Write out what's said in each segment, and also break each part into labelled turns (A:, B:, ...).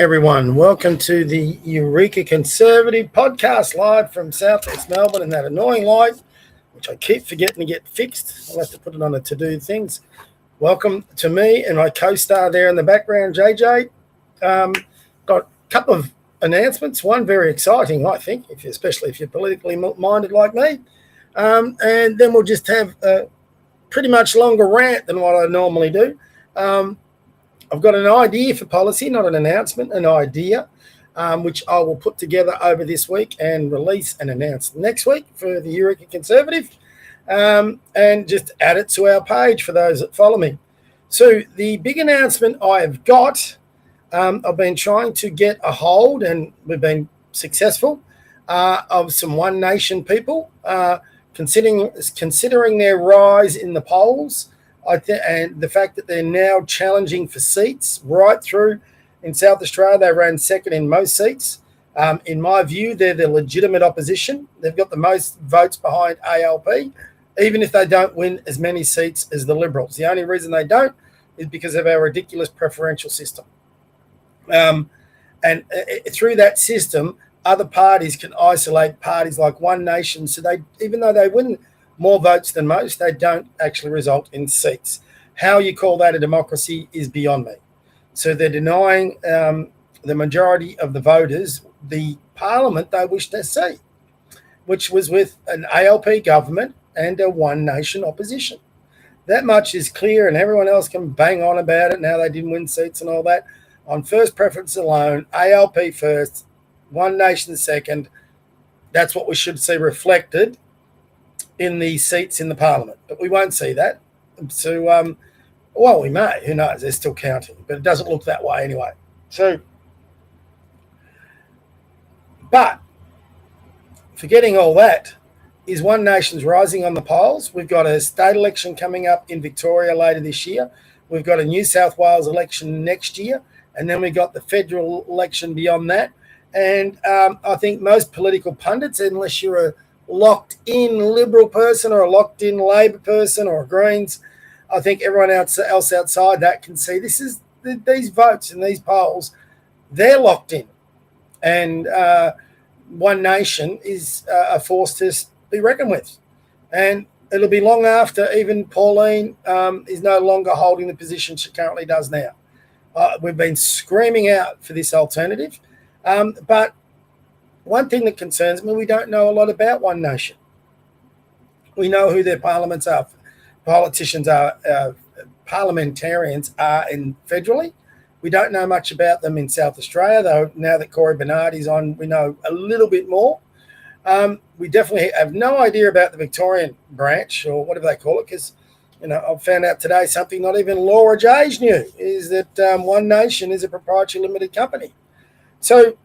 A: everyone. Welcome to the Eureka Conservative Podcast live from Southeast Melbourne in that annoying light, which I keep forgetting to get fixed. I'll have to put it on a to-do things. Welcome to me and my co-star there in the background, JJ. Got a couple of announcements. One very exciting, I think, especially if you're politically minded like me. And then we'll just have a pretty much longer rant than what I normally do. I've got an idea for policy, not an announcement, an idea, which I will put together over this week and release and announce next week for the Eureka Conservative, and just add it to our page for those that follow me. So the big announcement I've got, I've been trying to get a hold, and we've been successful, of some One Nation people, considering their rise in the polls. And the fact that they're now challenging for seats right through in South Australia, they ran second in most seats. In my view, they're the legitimate opposition. They've got the most votes behind ALP, even if they don't win as many seats as the Liberals. The only reason they don't is because of our ridiculous preferential system. And through that system, other parties can isolate parties like One Nation. So they, even though they win more votes than most, they don't actually result in seats. How you call that a democracy is beyond me. So they're denying the majority of the voters the parliament they wish to see, which was with an ALP government and a One Nation opposition. That much is clear, and everyone else can bang on about it. Now they didn't win seats and all that. On first preference alone, ALP first, One Nation second. That's what we should see reflected in the seats in the parliament, but we won't see that. So, well, we may. Who knows? They're still counting, but it doesn't look that way anyway. So, but forgetting all that, is One Nation's rising on the polls. We've got a state election coming up in Victoria later this year. We've got a New South Wales election next year, and then we've got the federal election beyond that. And I think most political pundits, unless you're a locked-in Liberal person or a locked-in Labor person or Greens, I think everyone else outside that can see this is these votes and these polls, they're locked in. And One Nation is a force to be reckoned with. And it'll be long after even Pauline is no longer holding the position she currently does now. We've been screaming out for this alternative. But one thing that concerns me, we don't know a lot about One Nation. We know who their parliaments are, politicians are, parliamentarians are in federally. We don't know much about them in South Australia, though now that Corey Bernardi's on, we know a little bit more. We definitely have no idea about the Victorian branch, or whatever they call it, because I found out today something not even Laura Jage knew, is that One Nation is a proprietary limited company. So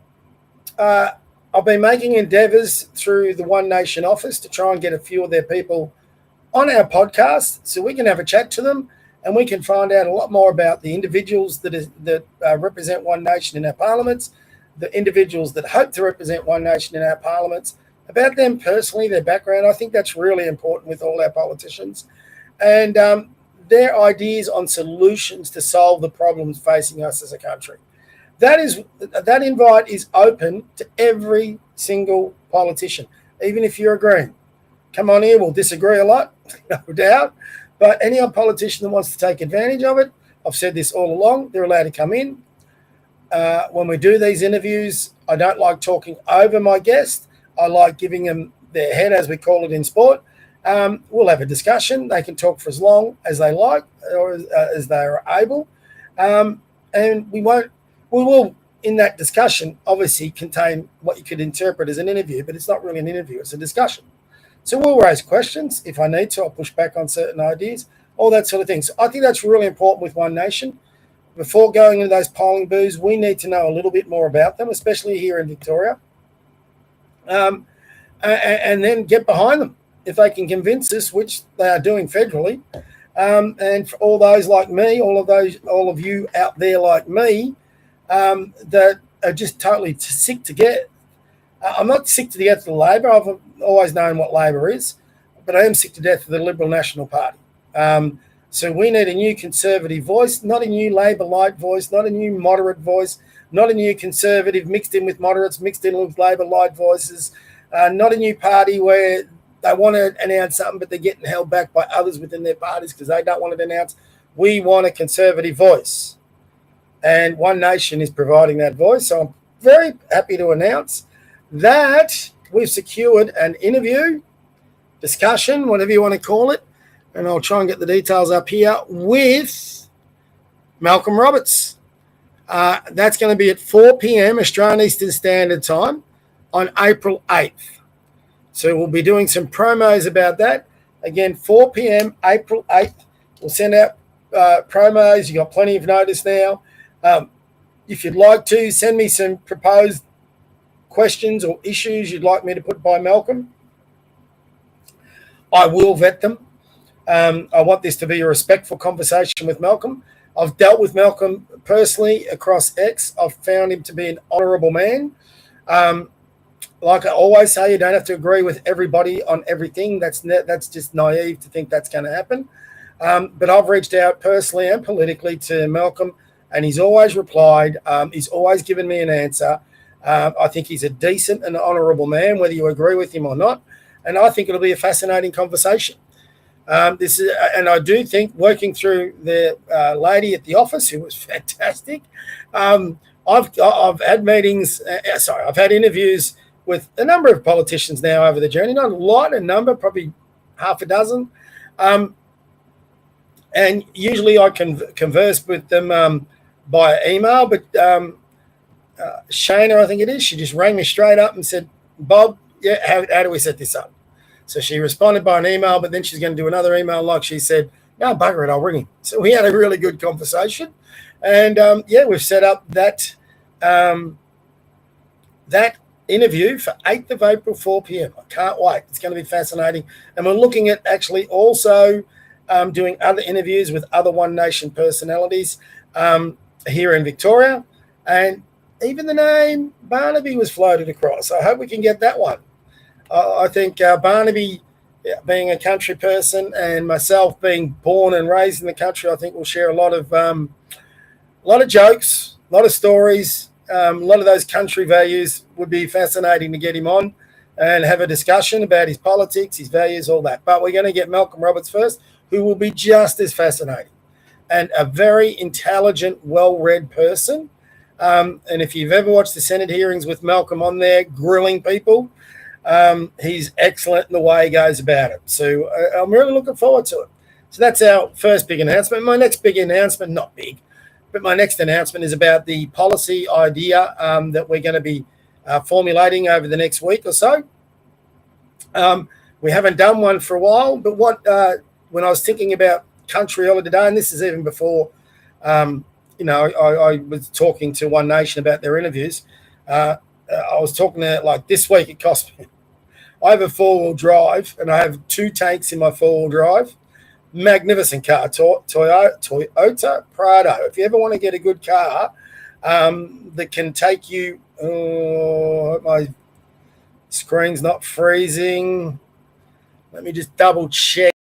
A: I've been making endeavours through the One Nation office to try and get a few of their people on our podcast so we can have a chat to them and we can find out a lot more about the individuals that represent One Nation in our parliaments, the individuals that hope to represent One Nation in our parliaments, about them personally, their background. I think that's really important with all our politicians, and their ideas on solutions to solve the problems facing us as a country. That invite is open to every single politician, even if you're a Green. Come on here, we'll disagree a lot, no doubt, but any politician that wants to take advantage of it, I've said this all along, they're allowed to come in. When we do these interviews, I don't like talking over my guest. I like giving them their head, as we call it in sport. We'll have a discussion. They can talk for as long as they like or as they are able, and we will, in that discussion, obviously contain what you could interpret as an interview, but it's not really an interview, it's a discussion. So we'll raise questions. If I need to, I'll push back on certain ideas, all that sort of thing. So I think that's really important with One Nation. Before going into those polling booths, we need to know a little bit more about them, especially here in Victoria, and then get behind them if they can convince us, which they are doing federally. And for all those like me, all of you out there like me, that are just totally sick to get. I'm not sick to death of the Labor. I've always known what Labor is, but I am sick to death of the Liberal National Party. So we need a new Conservative voice, not a new Labor light voice, not a new moderate voice. not a new Conservative mixed in with moderates, mixed in with Labor light voices, not a new party where they want to announce something, but they're getting held back by others within their parties because they don't want it announced. We want a Conservative voice. And One Nation is providing that voice. So I'm very happy to announce that we've secured an interview, discussion, whatever you want to call it, and I'll try and get the details up here, with Malcolm Roberts. That's going to be at 4 p.m. Australian Eastern Standard Time on April 8th. So we'll be doing some promos about that. Again, 4 p.m. April 8th. We'll send out promos. You've got plenty of notice now. If you'd like to, send me some proposed questions or issues you'd like me to put by Malcolm. I will vet them. I want this to be a respectful conversation with Malcolm. I've dealt with Malcolm personally across X. I've found him to be an honourable man. Like I always say, you don't have to agree with everybody on everything. That's just naive to think that's going to happen. But I've reached out personally and politically to Malcolm, and he's always replied. He's always given me an answer. I think he's a decent and honourable man, whether you agree with him or not. And I think it'll be a fascinating conversation. And I do think, working through the lady at the office, who was fantastic, I've had meetings. I've had interviews with a number of politicians now over the journey. Not a lot, a number, probably half a dozen. And usually I can converse with them by email, but Shana, I think it is, she just rang me straight up and said, Bob, yeah, how do we set this up? So she responded by an email, but then she's going to do another email like she said, no, bugger it, I'll ring him. So we had a really good conversation. And, we've set up that that interview for 8th of April, 4 p.m. I can't wait. It's going to be fascinating. And we're looking at actually also doing other interviews with other One Nation personalities here in Victoria. And even the name Barnaby was floated across. I hope we can get that one. I think Barnaby, being a country person, and myself being born and raised in the country, I think we'll share a lot of jokes, a lot of stories, a lot of those country values. Would be fascinating to get him on and have a discussion about his politics, his values, all that. But we're going to get Malcolm Roberts first, who will be just as fascinating and a very intelligent, well-read person. And if you've ever watched the Senate hearings with Malcolm on there grilling people, he's excellent in the way he goes about it. So I'm really looking forward to it. So that's our first big announcement. My next big announcement, not big, but my next announcement is about the policy idea that we're going to be formulating over the next week or so. We haven't done one for a while, but when I was thinking about country earlier today, and this is even before, I was talking to One Nation about their interviews. I was talking to, like, this week it cost me. I have a four-wheel drive, and I have 2 tanks in my four-wheel drive. Magnificent car, Toyota Prado. If you ever want to get a good car that can take you, my screen's not freezing. Let me just double check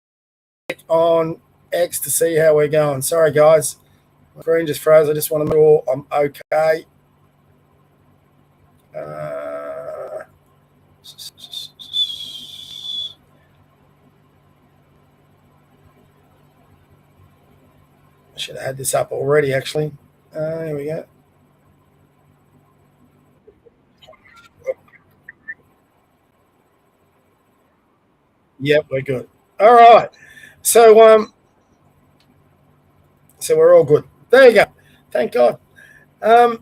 A: on X to see how we're going. Sorry, guys. My screen just froze. I just want to make sure I'm okay. I should have had this up already, actually. Here we go. Yep, we're good. All right. So we're all good. There you go. Thank God. I've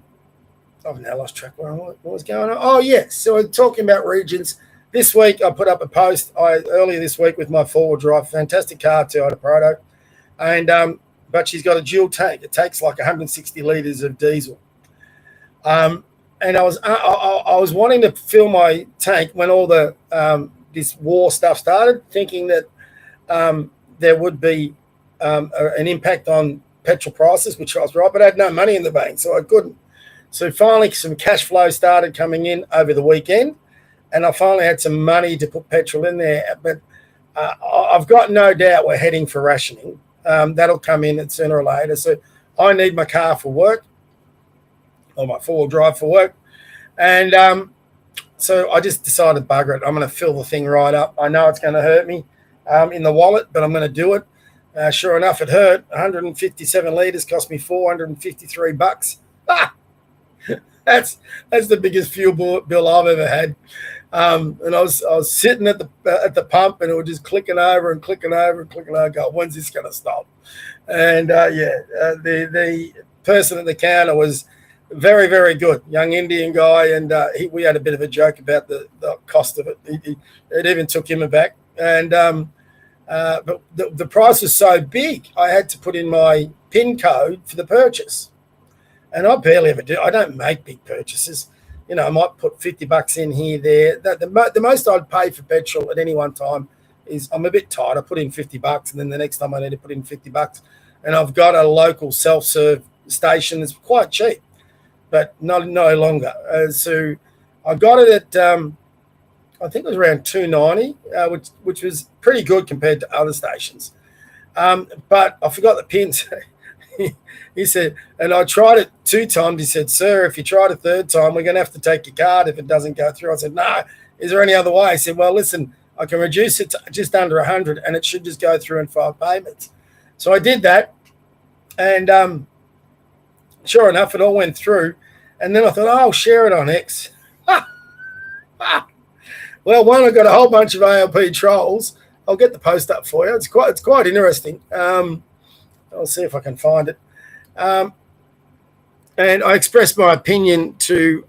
A: now lost track what was going on. Oh, yes. So we're talking about regions. This week I put up a post earlier this week with my four-wheel drive, fantastic car, Toyota Prado, and but she's got a dual tank. It takes like 160 litres of diesel. And I was wanting to fill my tank when all the this war stuff started, thinking that there would be an impact on petrol prices, which I was right, but I had no money in the bank, so I couldn't. So finally some cash flow started coming in over the weekend, and I finally had some money to put petrol in there. But I've got no doubt we're heading for rationing. That'll come in sooner or later. So I need my car for work. or my four-wheel drive for work. And so I just decided, bugger it, I'm going to fill the thing right up. I know it's going to hurt me in the wallet, but I'm going to do it. Sure enough, it hurt. 157 litres cost me $453. That's the biggest fuel bill I've ever had. And I was sitting at the pump, and it was just clicking over and clicking over and clicking over. God, when's this going to stop? And the person at the counter was very, very good, young Indian guy, and we had a bit of a joke about the cost of it. It even took him aback. And but the price was so big, I had to put in my PIN code for the purchase. And I barely ever do. I don't make big purchases. You know, I might put $50 in here, there. The most I'd pay for petrol at any one time is, I'm a bit tired. I put in $50, and then the next time I need to put in $50. And I've got a local self-serve station that's quite cheap, but no longer. So I got it at, I think it was around $2.90, which was pretty good compared to other stations. But I forgot the pins. He said, and I tried it 2 times. He said, sir, if you try it a third time, we're going to have to take your card if it doesn't go through. I said, no, is there any other way? He said, well, listen, I can reduce it to just under 100, and it should just go through in 5 payments. So I did that, and sure enough, it all went through. And then I thought, I'll share it on X. Well, one, I got a whole bunch of ALP trolls. I'll get the post up for you. It's quite interesting. I'll see if I can find it. And I expressed my opinion to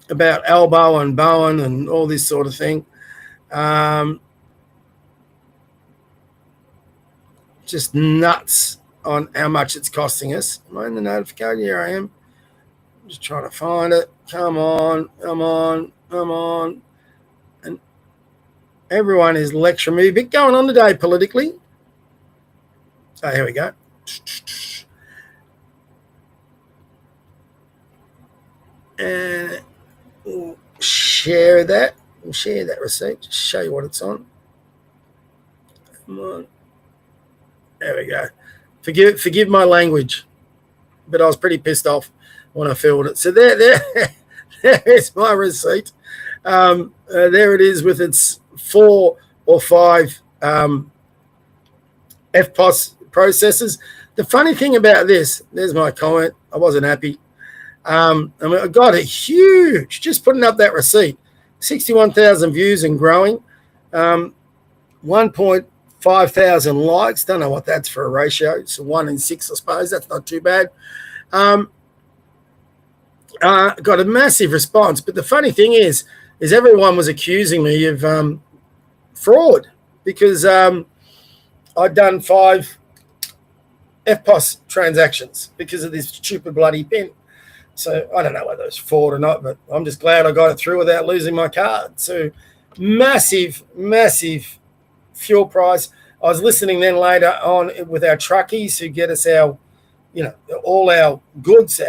A: about Elbow and Bowen and all this sort of thing. Just nuts on how much it's costing us. Am I in the notification? Here I am. I'm just trying to find it. Come on. And everyone is lecturing me. A bit going on today politically. Oh, here we go. And we'll share that. We'll share that receipt. Just show you what it's on. Come on. There we go. Forgive my language, but I was pretty pissed off when I filled it. So there's my receipt. There it is with its 4 or 5 FPOS processors. The funny thing about this, there's my comment. I wasn't happy. I got a huge, just putting up that receipt, 61,000 views and growing, 1.5 thousand likes. Don't know what that's for a ratio. It's a 1 in 6, I suppose. That's not too bad. Got a massive response. But the funny thing is everyone was accusing me of fraud because I'd done 5 FPOS transactions because of this stupid bloody PIN. So I don't know whether it's fraud or not, but I'm just glad I got it through without losing my card. So massive fuel price. I was listening then later on with our truckies who get us our, all our goods,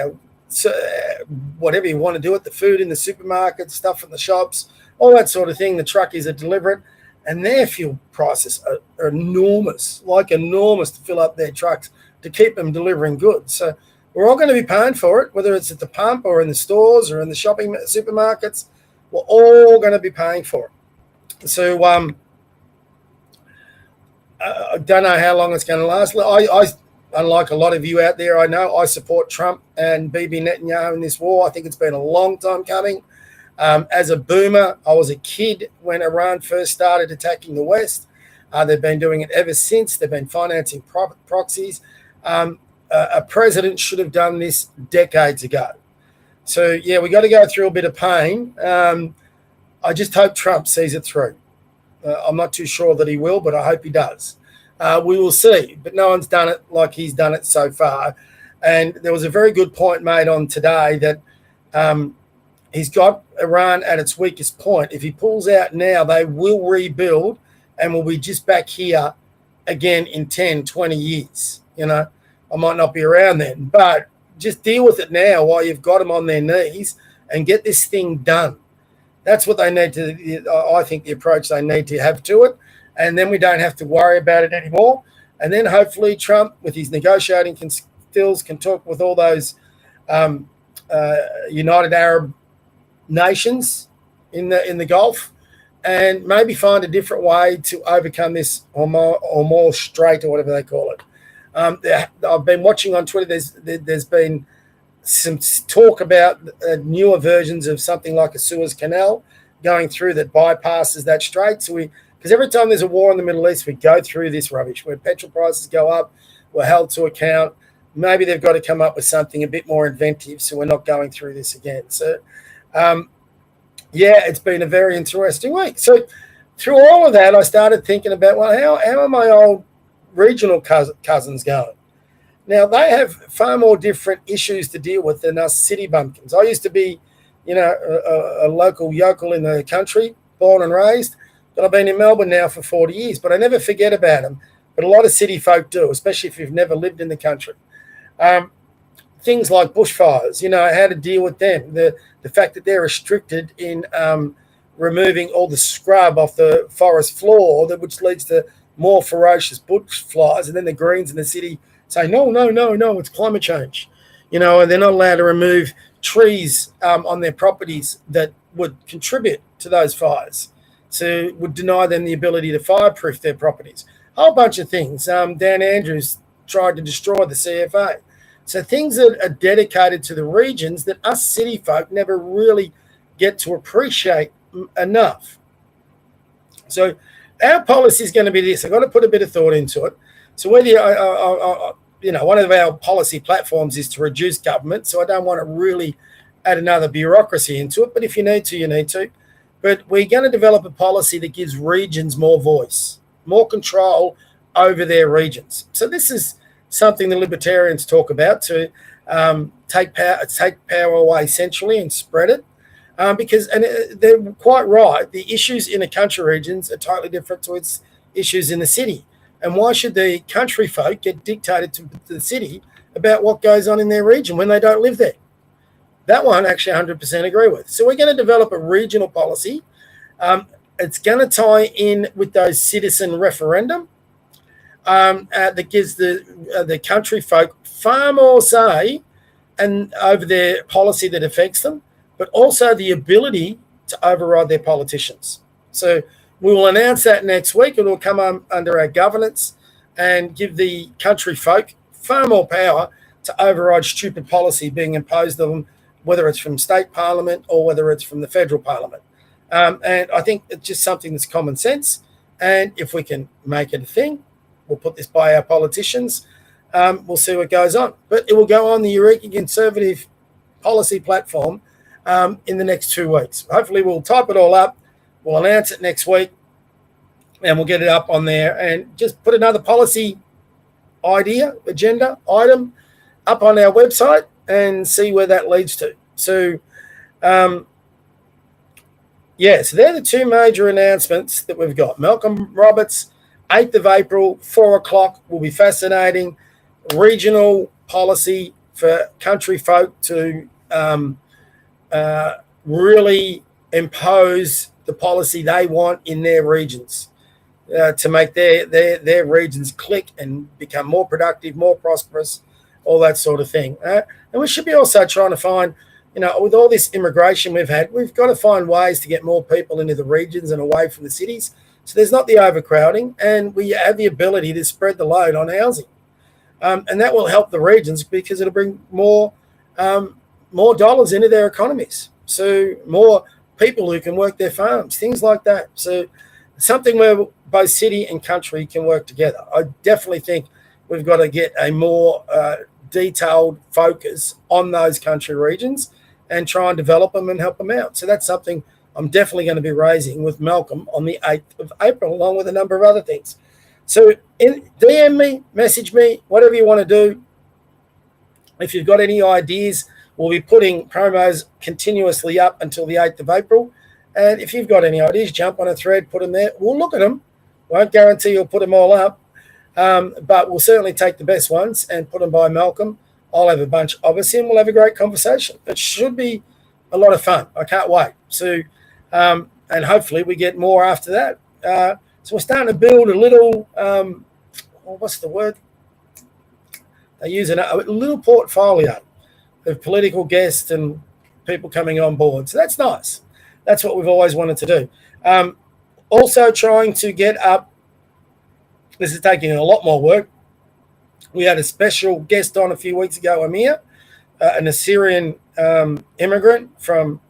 A: whatever you want to do it, the food in the supermarket, stuff in the shops, all that sort of thing. The truckies are delivering, and their fuel prices are enormous, enormous to fill up their trucks to keep them delivering goods. So we're all going to be paying for it, whether it's at the pump or in the stores or in the shopping supermarkets. We're all going to be paying for it. So I don't know how long it's going to last. I unlike a lot of you out there, I know I support Trump and Bibi Netanyahu in this war. I think it's been a long time coming. As a boomer, I was a kid when Iran first started attacking the West. They've been doing it ever since. They've been financing proxies. A president should have done this decades ago. So, yeah, we got to go through a bit of pain. I just hope Trump sees it through. I'm not too sure that he will, but I hope he does. We will see, but no one's done it like he's done it so far. And there was a very good point made on today that he's got Iran at its weakest point. If he pulls out now, they will rebuild and we'll be just back here again in 10, 20 years. I might not be around then, but just deal with it now while you've got them on their knees and get this thing done. That's what they need to, I think, the approach they need to have to it. And then we don't have to worry about it anymore. And then hopefully Trump, with his negotiating skills, can talk with all those United Arab nations in the Gulf, and maybe find a different way to overcome this Hormuz Strait or whatever they call it. I've been watching on Twitter. There's been some talk about newer versions of something like a Suez Canal going through that bypasses that strait. So because every time there's a war in the Middle East, we go through this rubbish where petrol prices go up, we're held to account. Maybe they've got to come up with something a bit more inventive so we're not going through this again. So, it's been a very interesting week. So through all of that, I started thinking about, well, how are my old regional cousins going? Now, they have far more different issues to deal with than us city bumpkins. I used to be, a local yokel in the country, born and raised, but I've been in Melbourne now for 40 years, but I never forget about them. But a lot of city folk do, especially if you've never lived in the country. Things like bushfires, how to deal with them. The fact that they're restricted in removing all the scrub off the forest floor, which leads to more ferocious bushflies, and then the Greens in the city say, no, it's climate change. And they're not allowed to remove trees on their properties that would contribute to those fires. So would deny them the ability to fireproof their properties. A whole bunch of things. Dan Andrews tried to destroy the CFA. So things that are dedicated to the regions that us city folk never really get to appreciate enough. So our policy is going to be this. I've got to put a bit of thought into it. So whether one of our policy platforms is to reduce government. So I don't want to really add another bureaucracy into it. But if you need to, you need to. But we're going to develop a policy that gives regions more voice, more control over their regions. So this is something the libertarians talk about, to take power away centrally and spread it. Because they're quite right, the issues in the country regions are totally different to its issues in the city. And why should the country folk get dictated to the city about what goes on in their region when they don't live there? That one actually 100% agree with. So we're going to develop a regional policy. It's going to tie in with those citizen referendum that gives the country folk far more say and over their policy that affects them, but also the ability to override their politicians. So we will announce that next week. It will come under our governance and give the country folk far more power to override stupid policy being imposed on them, whether it's from state parliament or whether it's from the federal parliament. And I think it's just something that's common sense. And if we can make it a thing, we'll put this by our politicians. We'll see what goes on. But it will go on the Eureka Conservative policy platform in the next 2 weeks. Hopefully we'll type it all up. We'll announce it next week and we'll get it up on there and just put another policy idea, agenda, item up on our website and see where that leads to. So, so they're the two major announcements that we've got. Malcolm Roberts, 8th of April, 4 o'clock, will be fascinating. Regional policy for country folk to really impose the policy they want in their regions to make their regions click and become more productive, more prosperous, all that sort of thing. And we should be also trying to find, with all this immigration we've had, we've got to find ways to get more people into the regions and away from the cities. So there's not the overcrowding, and we have the ability to spread the load on housing. And that will help the regions because it'll bring more dollars into their economies. So more people who can work their farms, things like that. So something where both city and country can work together. I definitely think we've got to get a more detailed focus on those country regions and try and develop them and help them out. So that's something I'm definitely going to be raising with Malcolm on the 8th of April, along with a number of other things. So DM me, message me, whatever you want to do. If you've got any ideas, we'll be putting promos continuously up until the 8th of April. And if you've got any ideas, jump on a thread, put them there. We'll look at them. Won't guarantee you'll put them all up, but we'll certainly take the best ones and put them by Malcolm. I'll have a bunch, obviously, and we'll have a great conversation. It should be a lot of fun. I can't wait. So, and hopefully we get more after that. So we're starting to build a little, what's the word? They use a little portfolio of political guests and people coming on board. So that's nice. That's what we've always wanted to do. Also trying to get up, this is taking a lot more work. We had a special guest on a few weeks ago, Amir, an Assyrian immigrant from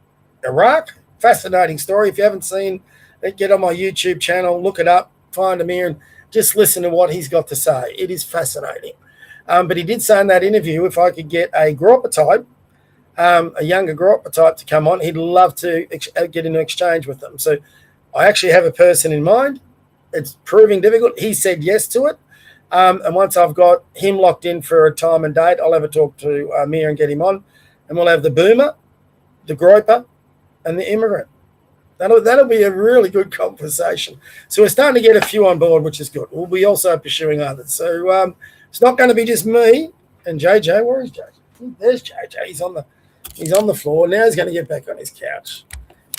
A: Iraq. Fascinating story. If you haven't seen it, get on my YouTube channel, look it up, find Amir, and just listen to what he's got to say. It is fascinating. But he did say in that interview, if I could get a Grouper type, a younger Grouper type to come on, he'd love to get into exchange with them. So I actually have a person in mind. It's proving difficult. He said yes to it. And once I've got him locked in for a time and date, I'll have a talk to Amir and get him on. And we'll have the Boomer, the Grouper, and the immigrant. That'll be a really good conversation. So we're starting to get a few on board, which is good. We'll be also pursuing others. So it's not going to be just me and JJ. Where is JJ? There's JJ. He's on the floor. Now he's going to get back on his couch.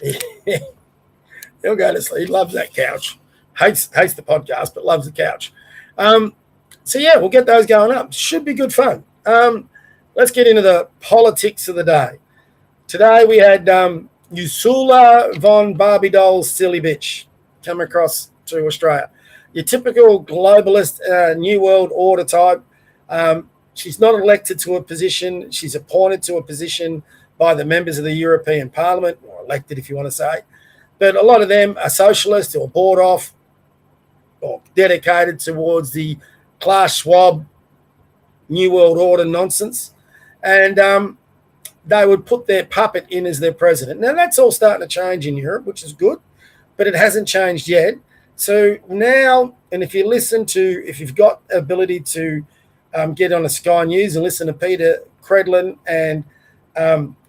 A: He'll go to sleep. He loves that couch. Hates the podcast, but loves the couch. So yeah, we'll get those going up. Should be good fun. Let's get into the politics of the day. Today we had Ursula von Barbie Doll's silly bitch come across to Australia. Your typical globalist, New World Order type. She's not elected to a position. She's appointed to a position by the members of the European Parliament, or elected if you want to say. But a lot of them are socialists or bought off or dedicated towards the Klaus Schwab New World Order nonsense. And they would put their puppet in as their president. Now, that's all starting to change in Europe, which is good, but it hasn't changed yet. So now, and if you've got ability to get on a Sky News and listen to Peter Credlin and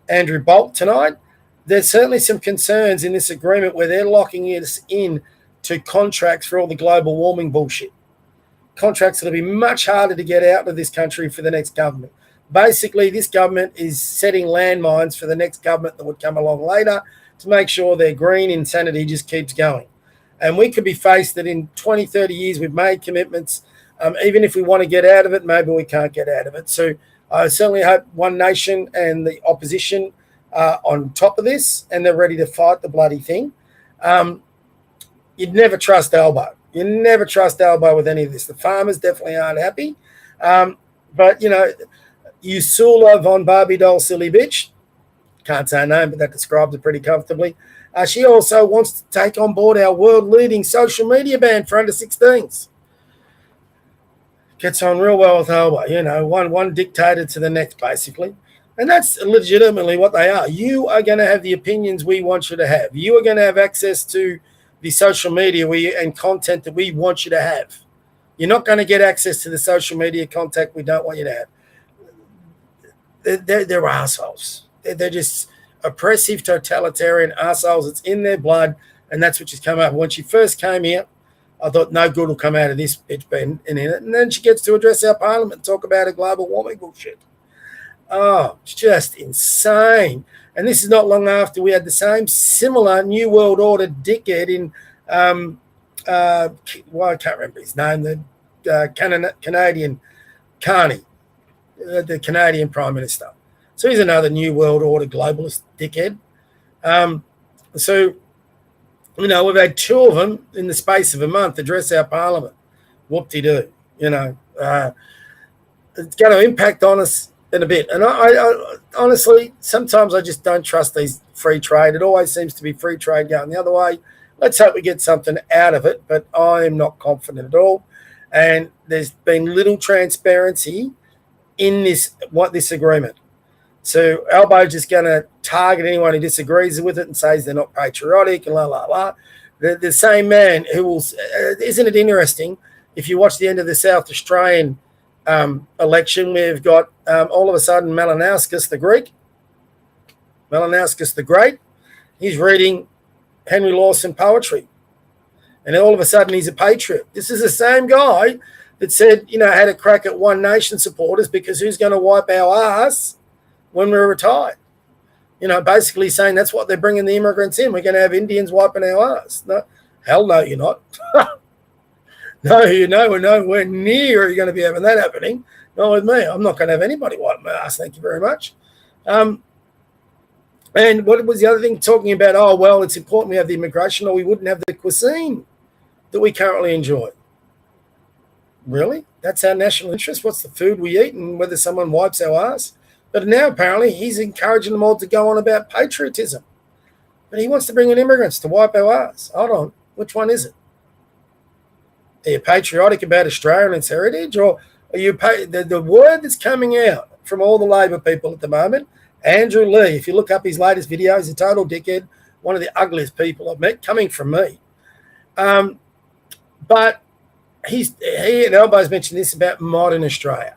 A: Andrew Bolt tonight, there's certainly some concerns in this agreement where they're locking us in to contracts for all the global warming bullshit. Contracts that'll be much harder to get out of this country for the next government. Basically, this government is setting landmines for the next government that would come along later to make sure their green insanity just keeps going. And we could be faced that in 20, 30 years, we've made commitments. Even if we want to get out of it, maybe we can't get out of it. So I certainly hope One Nation and the opposition are on top of this and they're ready to fight the bloody thing. You'd never trust Albo. You never trust Albo with any of this. The farmers definitely aren't happy. But, you know, Ursula von Barbie Doll silly bitch, can't say her name, but that describes it pretty comfortably. She also wants to take on board our world-leading social media ban for under 16s. Gets on real well with Alba, you know, one dictator to the next, basically. And that's legitimately what they are. You are going to have the opinions we want you to have. You are going to have access to the social media and content that we want you to have. You're not going to get access to the social media content we don't want you to have. They're assholes. They're just oppressive, totalitarian assholes. It's in their blood, and that's what she's come up. When she first came here, I thought no good will come out of this bitch being in it. And then she gets to address our parliament and talk about a global warming bullshit. Oh, it's just insane. And this is not long after we had the same similar New World Order dickhead in, I can't remember his name, the Canadian Carney. The Canadian Prime Minister. So he's another New World Order globalist dickhead. So, you know, we've had two of them in the space of a month address our parliament. Whoop-de-doo, you know. It's going to impact on us in a bit. And I honestly, sometimes I just don't trust these free trade. It always seems to be free trade going the other way. Let's hope we get something out of it, but I'm not confident at all. And there's been little transparency in this agreement. So Albo's just going to target anyone who disagrees with it and says they're not patriotic and la, la, la. The same man who will, isn't it interesting, if you watch the end of the South Australian election, we've got all of a sudden Malinowskis the Great, he's reading Henry Lawson poetry. And all of a sudden he's a patriot. This is the same guy that said, you know, had a crack at One Nation supporters because who's going to wipe our ass when we're retired? You know, basically saying that's what they're bringing the immigrants in. We're going to have Indians wiping our ass. No, hell no, you're not. No, you know, we're nowhere near you're going to be having that happening. Not with me. I'm not going to have anybody wipe my ass. Thank you very much. And what was the other thing talking about? Oh, well, it's important we have the immigration or we wouldn't have the cuisine that we currently enjoy. Really? That's our national interest? What's the food we eat and whether someone wipes our ass? But now apparently he's encouraging them all to go on about patriotism. But he wants to bring in immigrants to wipe our ass. Hold on. Which one is it? Are you patriotic about Australia and its heritage? Or are you the word that's coming out from all the Labor people at the moment, Andrew Lee, if you look up his latest video, he's a total dickhead, one of the ugliest people I've met, coming from me. But he and Elbows mentioned this about modern Australia.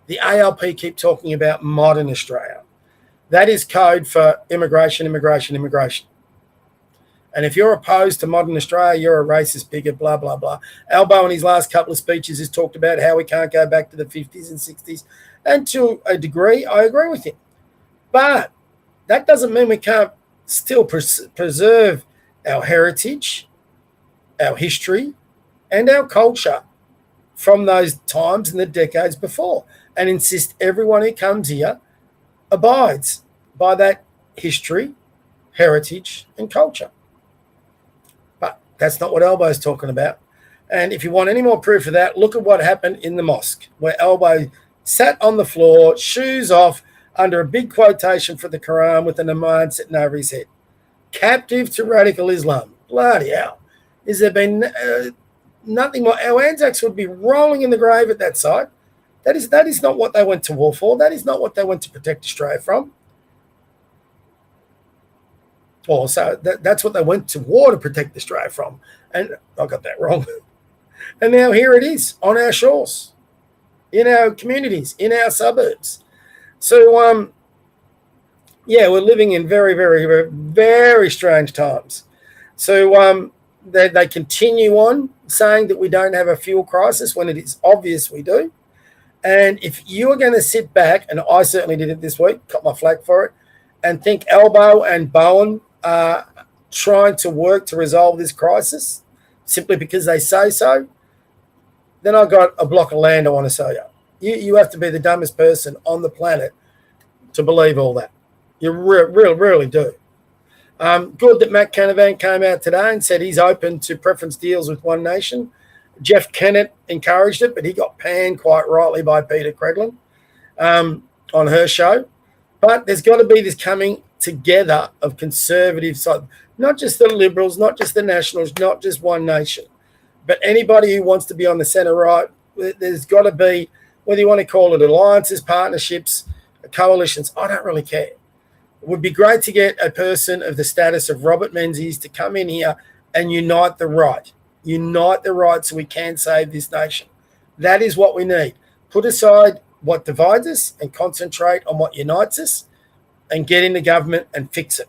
A: The ALP keep talking about modern Australia. That is code for immigration, immigration, immigration. And if you're opposed to modern Australia, you're a racist bigot, blah, blah, blah. Albo in his last couple of speeches has talked about how we can't go back to the 50s and 60s. And to a degree, I agree with him. But that doesn't mean we can't still preserve our heritage, our history, and our culture from those times and the decades before, and insist everyone who comes here abides by that history, heritage, and culture. But that's not what Elbo's talking about. And if you want any more proof of that, look at what happened in the mosque, where Elbo sat on the floor, shoes off, under a big quotation for the Quran with an imam sitting over his head. Captive to radical Islam. Bloody hell. Has there been nothing more? Our Anzacs would be rolling in the grave at that site. That is not what they went to war for. That is not what they went to protect Australia from. Or so that's what they went to war to protect Australia from. And I got that wrong. And now here it is on our shores, in our communities, in our suburbs. So, yeah, we're living in very, very, very, very strange times. So they continue on saying that we don't have a fuel crisis when it is obvious we do. And if you are going to sit back, and I certainly did it this week, cut my flack for it, and think Elbo and Bowen are trying to work to resolve this crisis simply because they say so, then I've got a block of land I want to sell you. You have to be the dumbest person on the planet to believe all that. You really do. Good that Matt Canavan came out today and said he's open to preference deals with One Nation. Jeff Kennett encouraged it, but he got panned quite rightly by Peter Craglin on her show. But there's got to be this coming together of conservatives, not just the Liberals, not just the Nationals, not just One Nation, but anybody who wants to be on the centre right. There's got to be, whether you want to call it alliances, partnerships, coalitions, I don't really care. It would be great to get a person of the status of Robert Menzies to come in here and unite the right. Unite the right so we can save this nation. That is what we need. Put aside what divides us and concentrate on what unites us and get into government and fix it.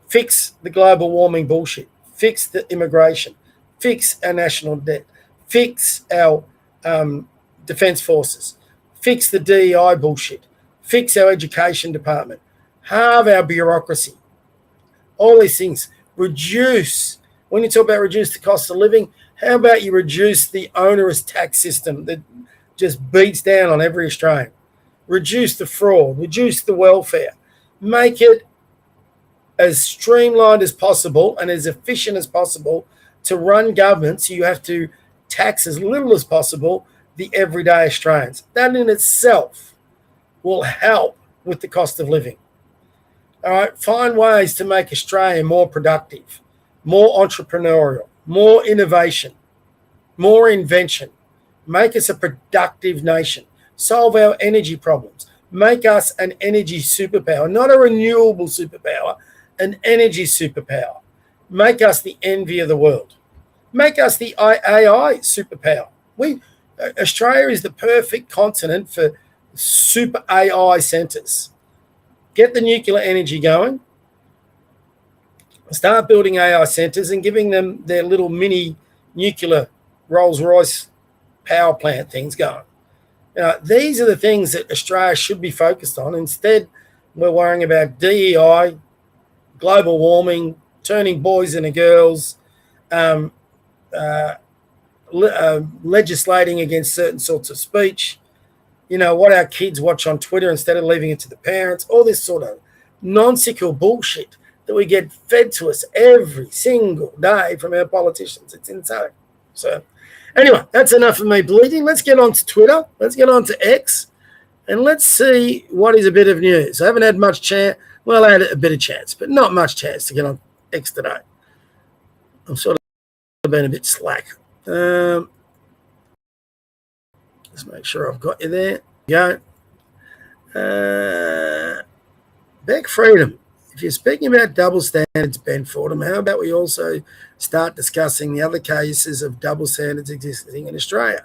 A: Fix the global warming bullshit. Fix the immigration. Fix our national debt. Fix our defence forces. Fix the DEI bullshit. Fix our education department. Halve our bureaucracy. All these things. Reduce. When you talk about reduce the cost of living, how about you reduce the onerous tax system that just beats down on every Australian? Reduce the fraud. Reduce the welfare. Make it as streamlined as possible and as efficient as possible to run government, so you have to tax as little as possible the everyday Australians. That in itself will help with the cost of living. All right, find ways to make Australia more productive, more entrepreneurial, more innovation, more invention. Make us a productive nation. Solve our energy problems. Make us an energy superpower, not a renewable superpower, an energy superpower. Make us the envy of the world. Make us the AI superpower. Australia is the perfect continent for super AI centres. Get the nuclear energy going. Start building AI centres and giving them their little mini nuclear Rolls-Royce power plant things going. These are the things that Australia should be focused on. Instead, we're worrying about DEI, global warming, turning boys into girls, legislating against certain sorts of speech. what our kids watch on Twitter instead of leaving it to the parents, all this sort of nonsensical bullshit that we get fed to us every single day from our politicians. It's insane. So anyway, that's enough of me bleeding. Let's get on to Twitter. Let's get on to X. And let's see what is a bit of news. I haven't had much chance. Well, I had a bit of chance, but not much chance to get on X today. I'm sort of been a bit slack. Let's make sure I've got you there. Go. Beck Freedom. If you're speaking about double standards, Ben Fordham, how about we also start discussing the other cases of double standards existing in Australia?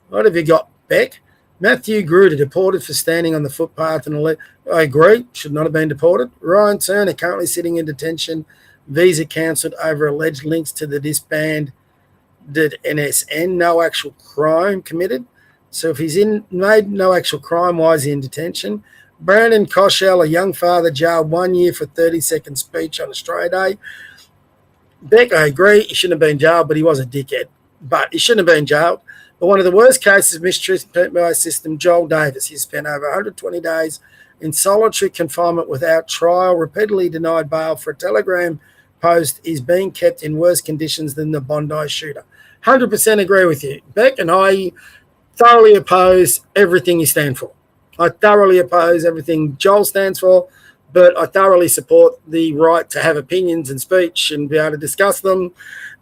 A: What have you got, Beck? Matthew Gruder, deported for standing on the footpath. I agree, should not have been deported. Ryan Turner, currently sitting in detention, visa cancelled over alleged links to the disbanded NSN. No actual crime committed. So if he's made no actual crime, why is he in detention? Brandon Koshel, a young father, jailed 1 year for 30-second speech on Australia Day. Beck, I agree, he shouldn't have been jailed, but he was a dickhead. But he shouldn't have been jailed. But one of the worst cases of mistreatment by system, Joel Davis. He spent over 120 days in solitary confinement without trial, repeatedly denied bail for a Telegram post, is being kept in worse conditions than the Bondi shooter. 100% agree with you. Beck, and I thoroughly oppose everything you stand for. I thoroughly oppose everything Joel stands for, but I thoroughly support the right to have opinions and speech and be able to discuss them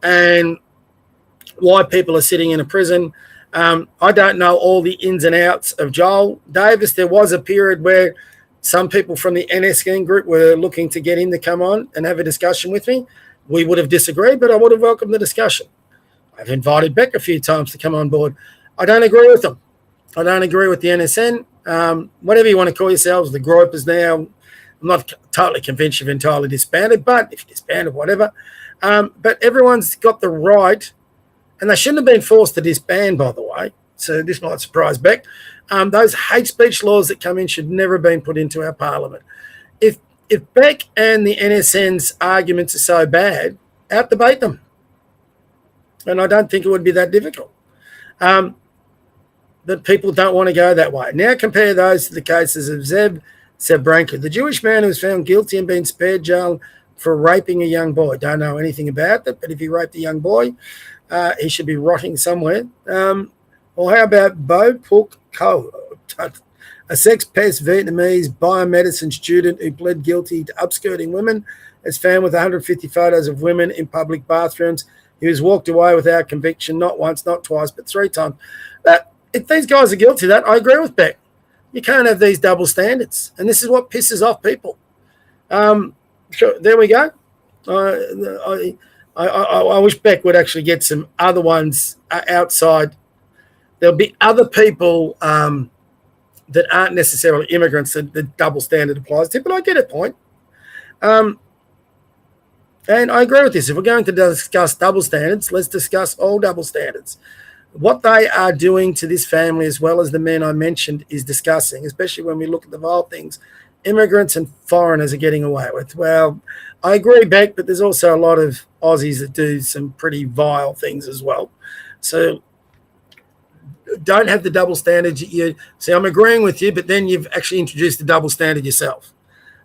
A: and why people are sitting in a prison. I don't know all the ins and outs of Joel Davis. There was a period where some people from the NSN group were looking to get him to come on and have a discussion with me. We would have disagreed, but I would have welcomed the discussion. I've invited Beck a few times to come on board. I don't agree with them. I don't agree with the NSN. Whatever you want to call yourselves, the gropers now. I'm not totally convinced you've entirely disbanded, but if you disbanded, whatever. But everyone's got the right, and they shouldn't have been forced to disband, by the way. So this might surprise Beck. Those hate speech laws that come in should never have been put into our parliament. If Beck and the NSN's arguments are so bad, out-debate them. And I don't think it would be that difficult. That people don't want to go that way. Now compare those to the cases of Zeb Sebranka, the Jewish man who was found guilty and been spared jail for raping a young boy. Don't know anything about that, but if he raped a young boy, he should be rotting somewhere. Or how about Bo Puk Ko, a sex pest Vietnamese biomedicine student who pled guilty to upskirting women, is found with 150 photos of women in public bathrooms. He was walked away without conviction, not once, not twice, but 3 times. If these guys are guilty of that, I agree with Beck. You can't have these double standards. And this is what pisses off people. So there we go. I wish Beck would actually get some other ones outside. There'll be other people that aren't necessarily immigrants that the double standard applies to, but I get a point. And I agree with this. If we're going to discuss double standards, let's discuss all double standards. What they are doing to this family, as well as the men I mentioned, is disgusting, especially when we look at the vile things immigrants and foreigners are getting away with. Well, I agree, Beck, but there's also a lot of Aussies that do some pretty vile things as well. So don't have the double standards. See, I'm agreeing with you, but then you've actually introduced the double standard yourself.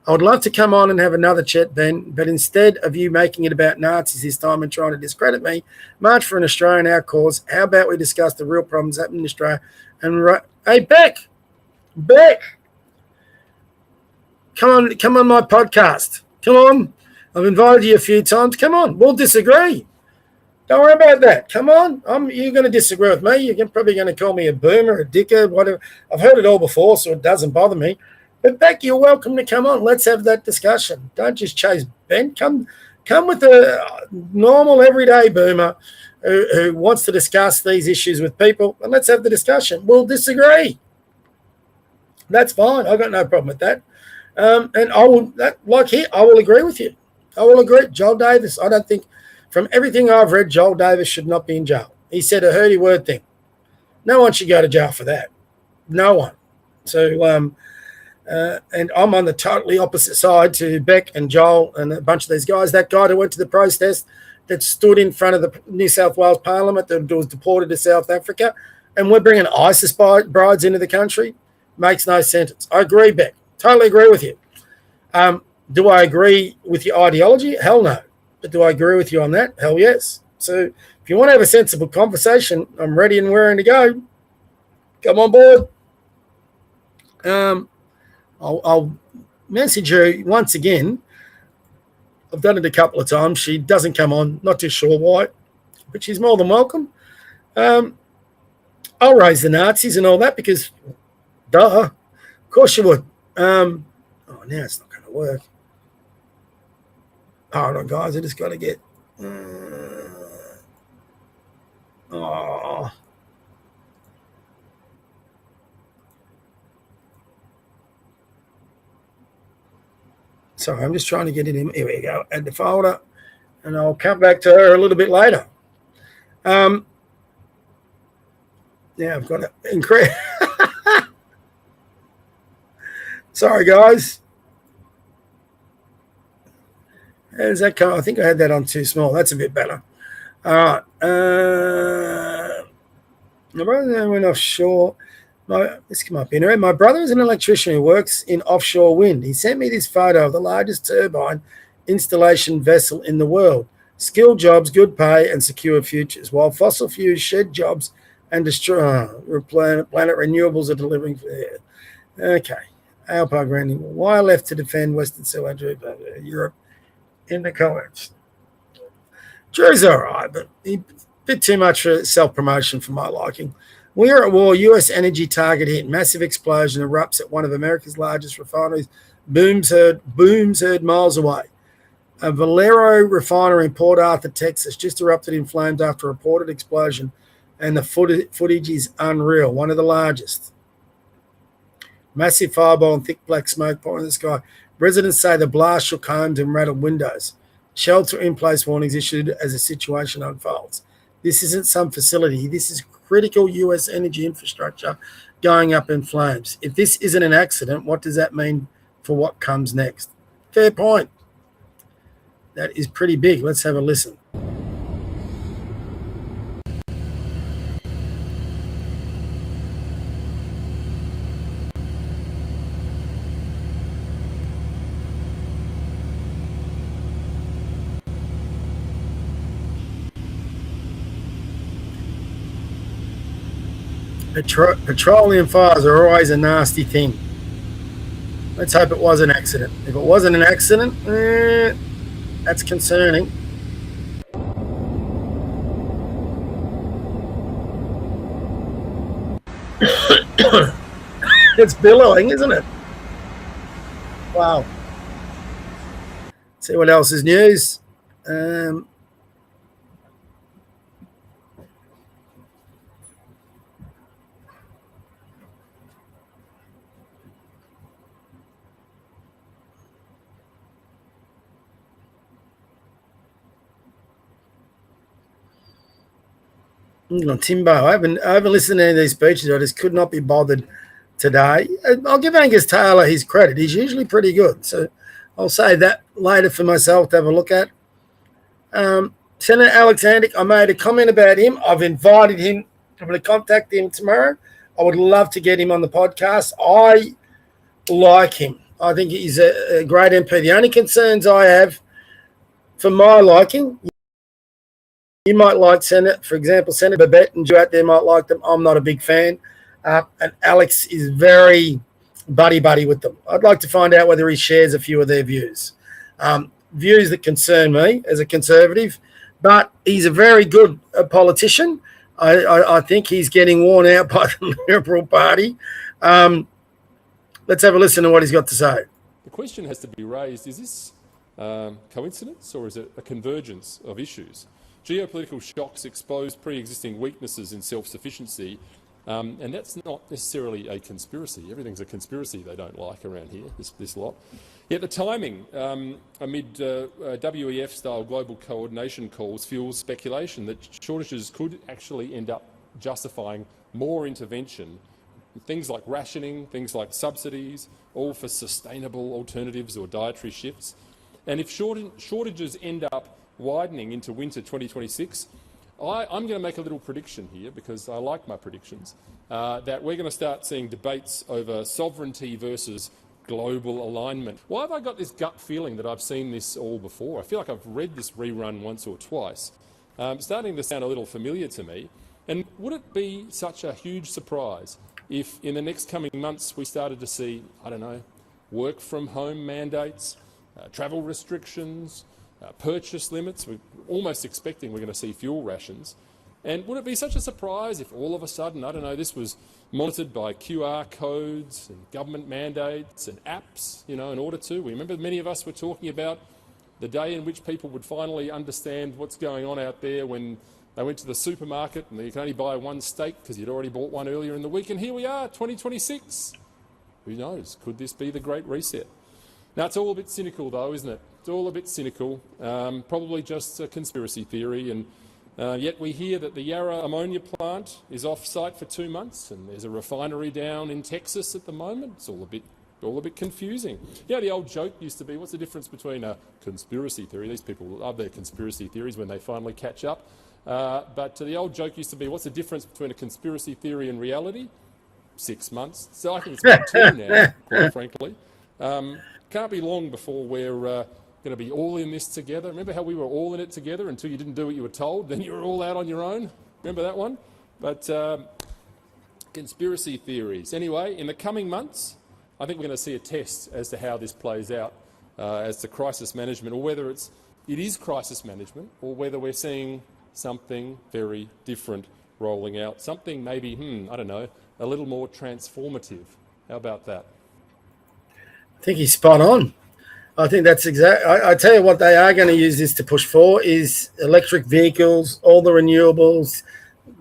A: I would love to come on and have another chat, Ben, but instead of you making it about Nazis this time and trying to discredit me, March for an Australian Our Cause, how about we discuss the real problems happening in Australia? And hey, Beck, come on my podcast. Come on. I've invited you a few times. Come on. We'll disagree. Don't worry about that. Come on. You're going to disagree with me. You're probably going to call me a boomer, a dickhead, whatever. I've heard it all before, so it doesn't bother me. But Beck, you're welcome to come on. Let's have that discussion. Don't just chase Ben. Come with a normal, everyday boomer who wants to discuss these issues with people, and let's have the discussion. We'll disagree. That's fine. I've got no problem with that. And I will, I will agree with you. I will agree. Joel Davis, I don't think, from everything I've read, Joel Davis should not be in jail. He said a hurdy word thing. No one should go to jail for that. No one. So, and I'm on the totally opposite side to Beck and Joel and a bunch of these guys. That guy that went to the protest that stood in front of the New South Wales Parliament that was deported to South Africa, and we're bringing ISIS brides into the country. Makes no sense. I agree, Beck. Totally agree with you. Do I agree with your ideology? Hell no. But do I agree with you on that? Hell yes. So if you want to have a sensible conversation, I'm ready and raring to go. Come on board. I'll message her once again. I've done it a couple of times. She doesn't come on. Not too sure why, but she's more than welcome. I'll raise the Nazis and all that because, duh, of course you would. Now it's not going to work. Hold on, guys. I just got to get. Sorry, I'm just trying to get it in. Here we go. Add the folder, and I'll come back to her a little bit later. Yeah, I've got it. Incredible. Sorry, guys. How's that come? I think I had that on too small. That's a bit better. All right. My brother went offshore. Let's come up here. My brother is an electrician who works in offshore wind. He sent me this photo of the largest turbine installation vessel in the world. Skilled jobs, good pay, and secure futures. While fossil fuels shed jobs and destroy planet renewables are delivering for the okay. Alpine Granding. Why left to defend Western Europe in the comments? Drew's all right, but a bit too much for self-promotion for my liking. We are at war. U.S. energy target hit. Massive explosion erupts at one of America's largest refineries. Booms heard miles away. A Valero refinery in Port Arthur, Texas, just erupted in flames after a reported explosion, and the footage is unreal. One of the largest. Massive fireball and thick black smoke pouring in the sky. Residents say the blast shook homes and rattled windows. Shelter-in-place warnings issued as the situation unfolds. This isn't some facility. This is critical U.S. energy infrastructure going up in flames. If this isn't an accident, what does that mean for what comes next? Fair point. That is pretty big. Let's have a listen. Petroleum fires are always a nasty thing. Let's hope it was an accident. If it wasn't an accident, that's concerning. It's billowing, isn't it? Wow. See what else is news. Timbo, I haven't listened to any of these speeches. I just could not be bothered today. I'll give Angus Taylor his credit. He's usually pretty good. So I'll say that later for myself to have a look at. Senator Alex Andick, I made a comment about him. I've invited him. I'm going to contact him tomorrow. I would love to get him on the podcast. I like him. I think he's a great MP. The only concerns I have for my liking, you might like for example, Senator Babette and you out there might like them. I'm not a big fan. And Alex is very buddy-buddy with them. I'd like to find out whether he shares a few of their views. Views that concern me as a conservative, but he's a very good politician. I think he's getting worn out by the Liberal Party. Let's have a listen to what he's got to say.
B: The question has to be raised, is this coincidence or is it a convergence of issues? Geopolitical shocks expose pre-existing weaknesses in self-sufficiency, and that's not necessarily a conspiracy. Everything's a conspiracy they don't like around here, this lot. Yet the timing amid WEF-style global coordination calls fuels speculation that shortages could actually end up justifying more intervention. Things like rationing, things like subsidies, all for sustainable alternatives or dietary shifts. And if shortages end up widening into winter 2026, I'm going to make a little prediction here because I like my predictions, that we're going to start seeing debates over sovereignty versus global alignment. Why have I got this gut feeling that I've seen this all before? I feel like I've read this rerun once or twice. Starting to sound a little familiar to me. And would it be such a huge surprise if in the next coming months we started to see, I don't know, work from home mandates, travel restrictions, purchase limits? We're almost expecting we're going to see fuel rations. And would it be such a surprise if all of a sudden, I don't know, this was monitored by QR codes and government mandates and apps, in order to? We remember many of us were talking about the day in which people would finally understand what's going on out there when they went to the supermarket and you can only buy one steak because you'd already bought one earlier in the week. And here we are, 2026. Who knows? Could this be the Great Reset? Now, it's all a bit cynical, though, isn't it? It's all a bit cynical, probably just a conspiracy theory. And yet we hear that the Yarra ammonia plant is off-site for 2 months and there's a refinery down in Texas at the moment. It's all a bit confusing. The old joke used to be, what's the difference between a conspiracy theory? These people love their conspiracy theories when they finally catch up. But the old joke used to be, what's the difference between a conspiracy theory and reality? 6 months. So I think it's about 2 now, quite frankly. Can't be long before we're going to be all in this together. Remember how we were all in it together until you didn't do what you were told? Then you were all out on your own? Remember that one? But conspiracy theories. Anyway, in the coming months, I think we're going to see a test as to how this plays out as to crisis management, or whether it is crisis management, or whether we're seeing something very different rolling out. Something maybe, I don't know, a little more transformative. How about that?
A: I think he's spot on. I think that's exact. I tell you what they are going to use this to push for is electric vehicles, all the renewables,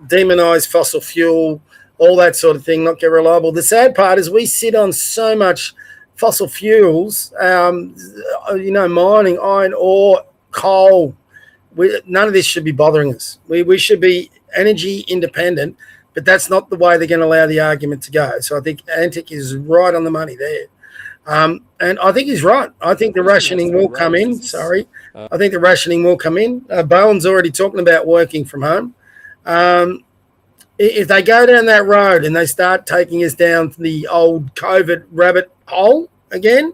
A: demonise fossil fuel, all that sort of thing, not get reliable. The sad part is we sit on so much fossil fuels, mining, iron ore, coal. None of this should be bothering us. We should be energy independent, but that's not the way they're going to allow the argument to go. So I think Antic is right on the money there. And I think he's right. I think the rationing will come in. I think the rationing will come in. Bowen's already talking about working from home. If they go down that road and they start taking us down the old COVID rabbit hole again,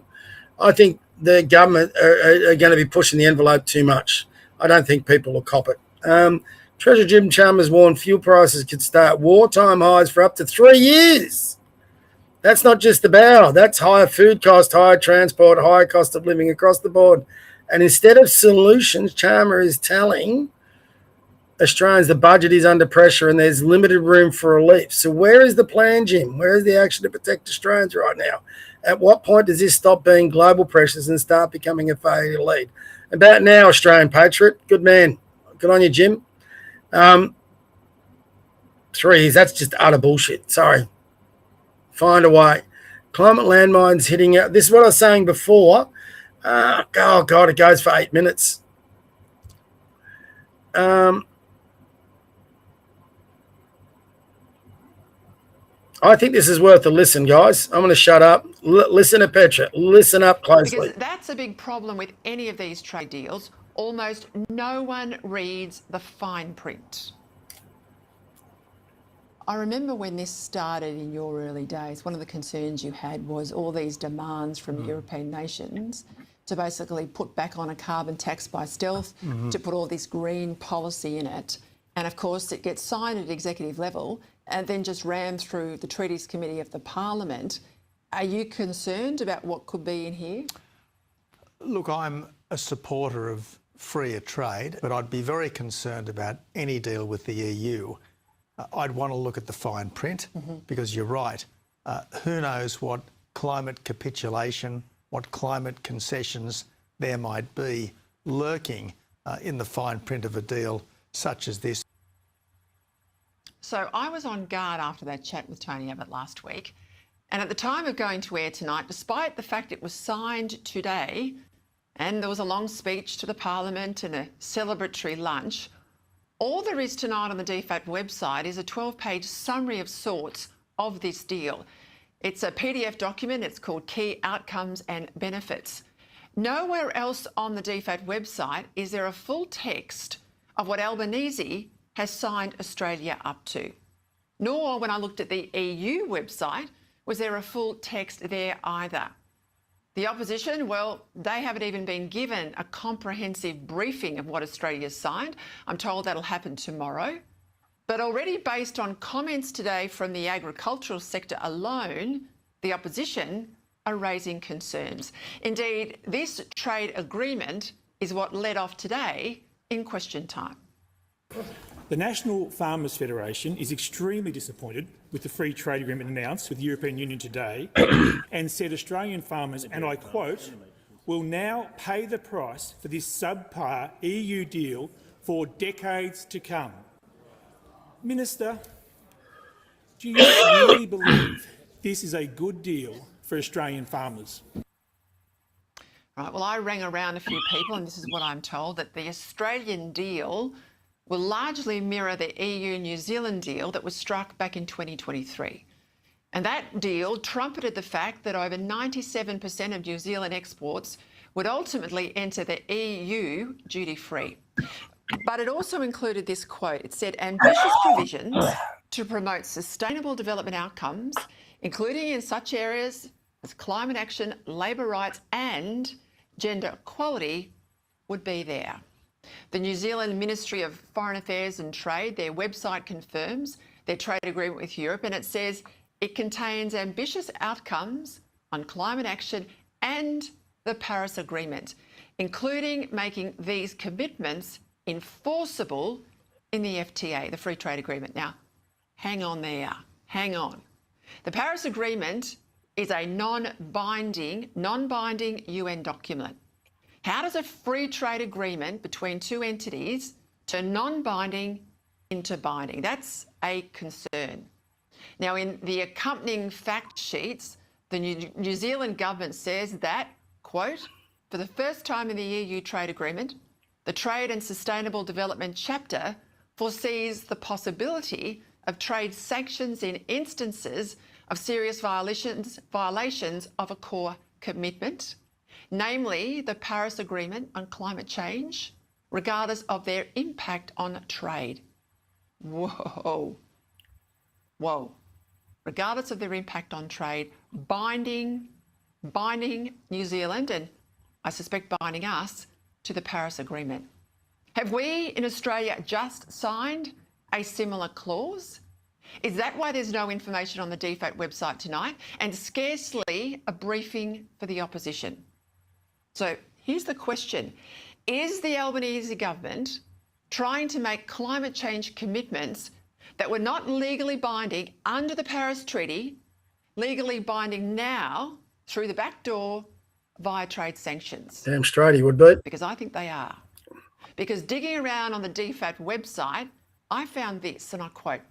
A: I think the government are going to be pushing the envelope too much. I don't think people will cop it. Treasurer Jim Chalmers warned fuel prices could start wartime highs for up to 3 years. That's not just the bow. That's higher food cost, higher transport, higher cost of living across the board. And instead of solutions, Chalmers is telling Australians the budget is under pressure and there's limited room for relief. So where is the plan, Jim? Where is the action to protect Australians right now? At what point does this stop being global pressures and start becoming a failure to lead? About now, Australian patriot. Good man. Good on you, Jim. 3 years, that's just utter bullshit. Sorry. Find a way. Climate landmines hitting out. This is what I was saying before. Oh, God, it goes for 8 minutes. I think this is worth a listen, guys. I'm going to shut up. Listen to Petra. Listen up closely.
C: Because that's a big problem with any of these trade deals. Almost no one reads the fine print. I remember when this started in your early days, one of the concerns you had was all these demands from European nations to basically put back on a carbon tax by stealth, to put all this green policy in it. And of course, it gets signed at executive level and then just rammed through the Treaties Committee of the Parliament. Are you concerned about what could be in here?
D: Look, I'm a supporter of freer trade, but I'd be very concerned about any deal with the EU. I'd want to look at the fine print because you're right. Who knows what climate capitulation, what climate concessions there might be lurking in the fine print of a deal such as this.
C: So I was on guard after that chat with Tony Abbott last week. And at the time of going to air tonight, despite the fact it was signed today and there was a long speech to the Parliament and a celebratory lunch, all there is tonight on the DFAT website is a 12-page summary of sorts of this deal. It's a PDF document. It's called Key Outcomes and Benefits. Nowhere else on the DFAT website is there a full text of what Albanese has signed Australia up to. Nor, when I looked at the EU website, was there a full text there either. The opposition, well, they haven't even been given a comprehensive briefing of what Australia's signed. I'm told that'll happen tomorrow. But already based on comments today from the agricultural sector alone, the opposition are raising concerns. Indeed, this trade agreement is what led off today in question time.
E: The National Farmers Federation is extremely disappointed with the free trade agreement announced with the European Union today and said Australian farmers, and I quote, will now pay the price for this subpar EU deal for decades to come. Minister, do you really believe this is a good deal for Australian farmers?
C: Right, well, I rang around a few people and this is what I'm told, that the Australian deal will largely mirror the EU-New Zealand deal that was struck back in 2023. And that deal trumpeted the fact that over 97% of New Zealand exports would ultimately enter the EU duty-free. But it also included this quote. It said, ambitious provisions to promote sustainable development outcomes, including in such areas as climate action, labour rights and gender equality, would be there. The New Zealand Ministry of Foreign Affairs and Trade, their website confirms their trade agreement with Europe, and it says it contains ambitious outcomes on climate action and the Paris Agreement, including making these commitments enforceable in the FTA, the Free Trade Agreement. Now, hang on there, hang on. The Paris Agreement is a non-binding UN document. How does a free trade agreement between two entities turn non-binding into binding? That's a concern. Now, in the accompanying fact sheets, the New Zealand government says that, quote, for the first time in the EU trade agreement, the Trade and Sustainable Development chapter foresees the possibility of trade sanctions in instances of serious violations of a core commitment, namely the Paris Agreement on climate change, regardless of their impact on trade. Whoa. Whoa. Regardless of their impact on trade, binding New Zealand, and I suspect binding us, to the Paris Agreement. Have we in Australia just signed a similar clause? Is that why there's no information on the DFAT website tonight and scarcely a briefing for the opposition? So here's the question. Is the Albanese government trying to make climate change commitments that were not legally binding under the Paris Treaty, legally binding now through the back door via trade sanctions?
A: Damn straight he would be.
C: Because I think they are. Because digging around on the DFAT website, I found this, and I quote,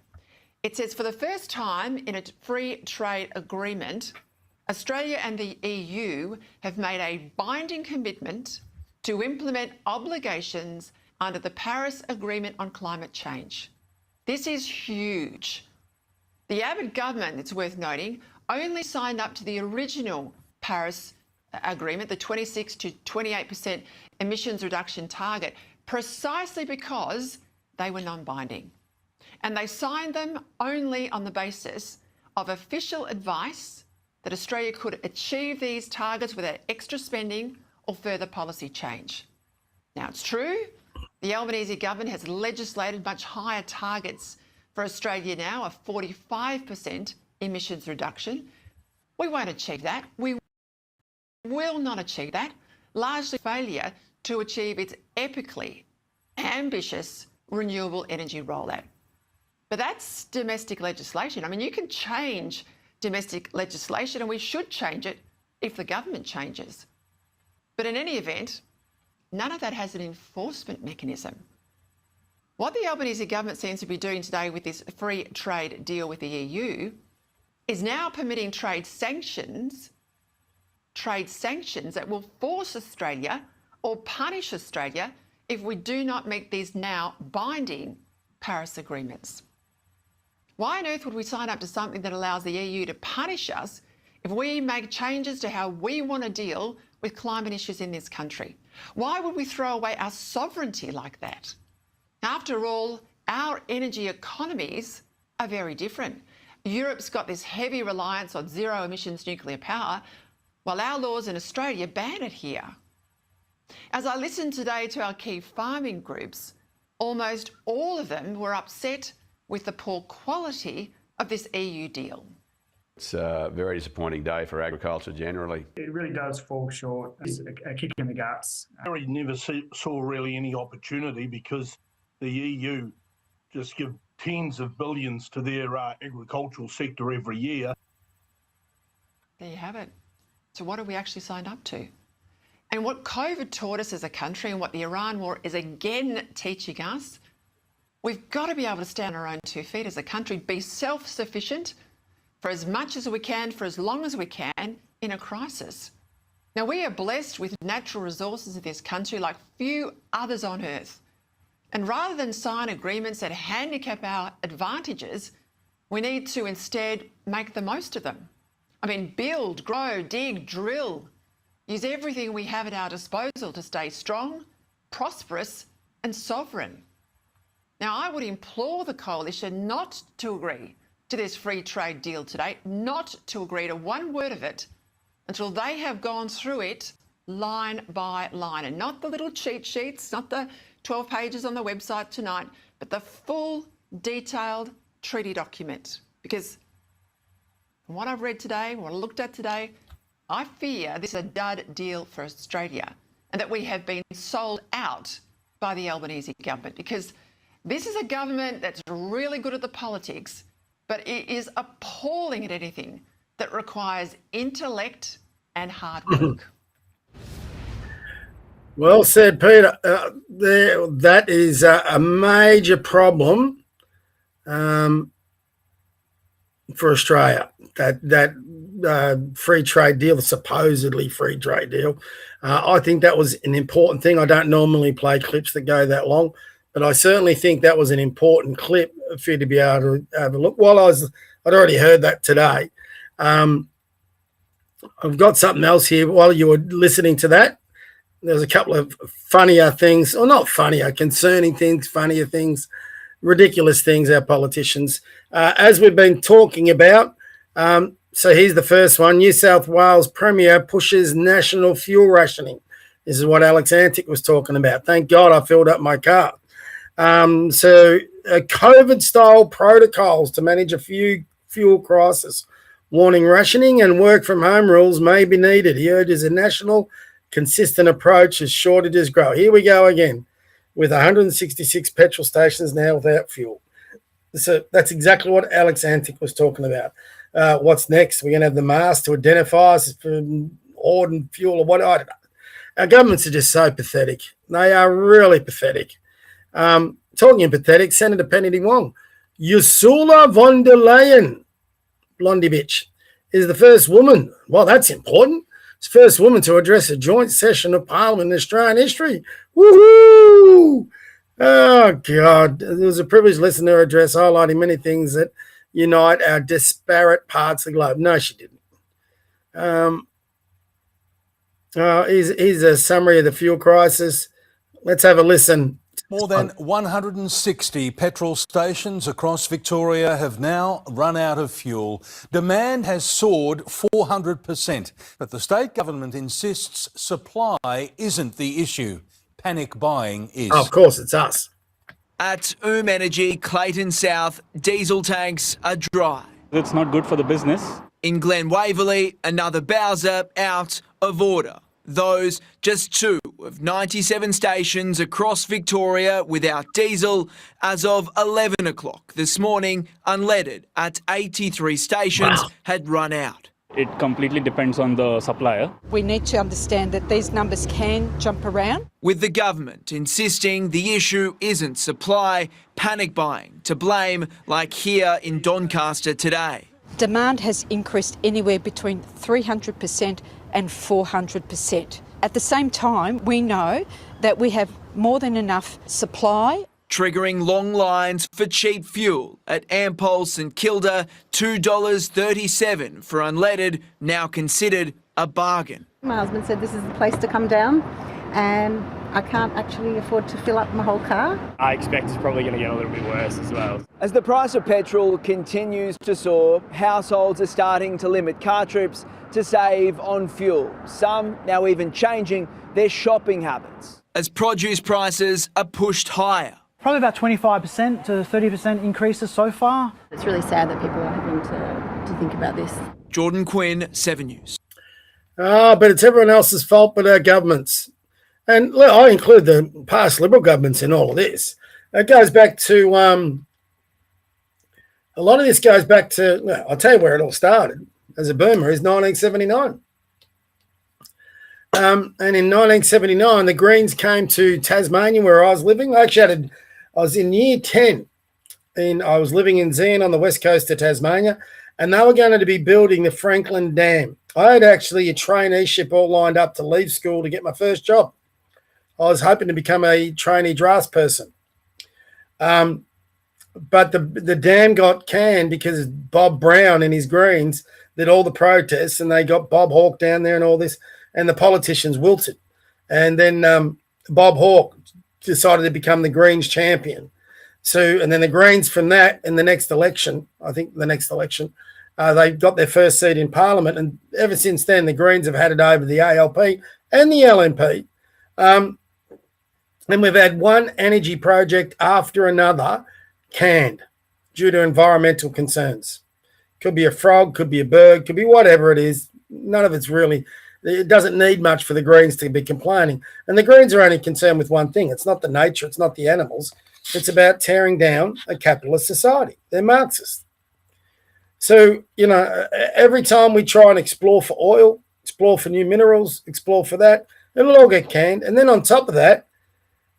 C: it says, for the first time in a free trade agreement, Australia and the EU have made a binding commitment to implement obligations under the Paris Agreement on climate change. This is huge. The Abbott government, it's worth noting, only signed up to the original Paris Agreement, the 26 to 28% emissions reduction target, precisely because they were non-binding. And they signed them only on the basis of official advice that Australia could achieve these targets without extra spending or further policy change. Now, it's true, the Albanese government has legislated much higher targets for Australia now, a 45% emissions reduction. We won't achieve that. We will not achieve that, largely failure to achieve its epically ambitious renewable energy rollout. But that's domestic legislation. I mean, you can change domestic legislation, and we should change it if the government changes. But in any event, none of that has an enforcement mechanism. What the Albanese government seems to be doing today with this free trade deal with the EU is now permitting trade sanctions that will force Australia or punish Australia if we do not meet these now binding Paris agreements. Why on earth would we sign up to something that allows the EU to punish us if we make changes to how we want to deal with climate issues in this country? Why would we throw away our sovereignty like that? After all, our energy economies are very different. Europe's got this heavy reliance on zero emissions nuclear power, while our laws in Australia ban it here. As I listened today to our key farming groups, almost all of them were upset with the poor quality of this EU deal.
F: It's a very disappointing day for agriculture generally.
G: It really does fall short. It's a kick in the guts.
H: We never saw really any opportunity because the EU just give tens of billions to their agricultural sector every year.
C: There you have it. So what have we actually signed up to? And what COVID taught us as a country and what the Iran war is again teaching us, we've got to be able to stand on our own 2 feet as a country, be self-sufficient for as much as we can, for as long as we can in a crisis. Now, we are blessed with natural resources in this country like few others on earth. And rather than sign agreements that handicap our advantages, we need to instead make the most of them. I mean, build, grow, dig, drill, use everything we have at our disposal to stay strong, prosperous and sovereign. Now, I would implore the coalition not to agree to this free trade deal today, not to agree to one word of it until they have gone through it line by line, and not the little cheat sheets, not the 12 pages on the website tonight, but the full detailed treaty document. Because from what I've read today, what I looked at today, I fear this is a dud deal for Australia and that we have been sold out by the Albanese government, because this is a government that's really good at the politics, but it is appalling at anything that requires intellect and hard work.
A: Well said, Peter. That is a major problem for Australia. That free trade deal, the supposedly free trade deal. I think that was an important thing. I don't normally play clips that go that long, but I certainly think that was an important clip for you to be able to have a look. I'd already heard that today. I've got something else here while you were listening to that. There's a couple of funnier things, or not funnier, concerning things, funnier things, ridiculous things, our politicians. As we've been talking about, so here's the first one. New South Wales Premier pushes national fuel rationing. This is what Alex Antic was talking about. Thank God I filled up my car. COVID-style protocols to manage a fuel crisis, warning rationing and work-from-home rules may be needed. He urges a national consistent approach as shortages grow. Here we go again, with 166 petrol stations now without fuel. So that's exactly what Alex Antic was talking about. What's next? We're going to have the mask to identify us for ord and fuel or what? I don't know. Our governments are just so pathetic. They are really pathetic. Talking of pathetic, Senator Kennedy Wong, Ursula von der Leyen, blondie bitch, is the first woman. Well, that's important. It's the first woman to address a joint session of Parliament in Australian history. Woohoo! Oh, God. It was a privilege listening to her address, highlighting many things that unite our disparate parts of the globe. No, she didn't. Here's a summary of the fuel crisis. Let's have a listen.
I: More than 160 petrol stations across Victoria have now run out of fuel. Demand has soared 400%, but the state government insists supply isn't the issue. Panic buying is.
A: Oh, of course, it's us.
J: At Energy, Clayton South, diesel tanks are dry.
K: It's not good for the business.
J: In Glen Waverley, another Bowser out of order. Those just 2 of 97 stations across Victoria without diesel as of 11 o'clock this morning, unleaded at 83 stations had run out.
K: It completely depends on the supplier.
L: We need to understand that these numbers can jump around.
J: With the government insisting the issue isn't supply, panic buying to blame, like here in Doncaster today.
L: Demand has increased anywhere between 300% and 400%. At the same time, we know that we have more than enough supply.
J: Triggering long lines for cheap fuel at Ampol St Kilda, $2.37 for unleaded, now considered a bargain.
M: My husband said this is the place to come down and I can't actually afford to fill up my whole car.
N: I expect it's probably going to get a little bit worse as well.
J: As the price of petrol continues to soar, households are starting to limit car trips to save on fuel. Some now even changing their shopping habits as produce prices are pushed higher.
O: Probably about 25% to 30% increases so far.
P: It's really sad that people are having to think about this.
J: Jordan Quinn, 7 News.
A: But it's everyone else's fault but our governments. And look, I include the past Liberal governments in all of this. It goes back to, a lot of this goes back to, well, I'll tell you where it all started as a boomer, is 1979. And in 1979, the Greens came to Tasmania where I was living. I was in year 10 and I was living in Zen on the west coast of Tasmania, and they were going to be building the Franklin Dam. I had actually a traineeship all lined up to leave school to get my first job. I was hoping to become a trainee drafts person. But the dam got canned because Bob Brown and his Greens did all the protests, and they got Bob Hawke down there and all this, and the politicians wilted. And then Bob Hawke decided to become the Greens champion. So, and then the Greens from that in the next election, they got their first seat in Parliament. And ever since then, the Greens have had it over the ALP and the LNP. And we've had one energy project after another canned due to environmental concerns. Could be a frog, could be a bird, could be whatever it is. None of it's really, it doesn't need much for the Greens to be complaining. And the Greens are only concerned with one thing. It's not the nature, it's not the animals. It's about tearing down a capitalist society. They're Marxist. So, you know, every time we try and explore for oil, explore for new minerals, explore for that, it'll all get canned. And then on top of that,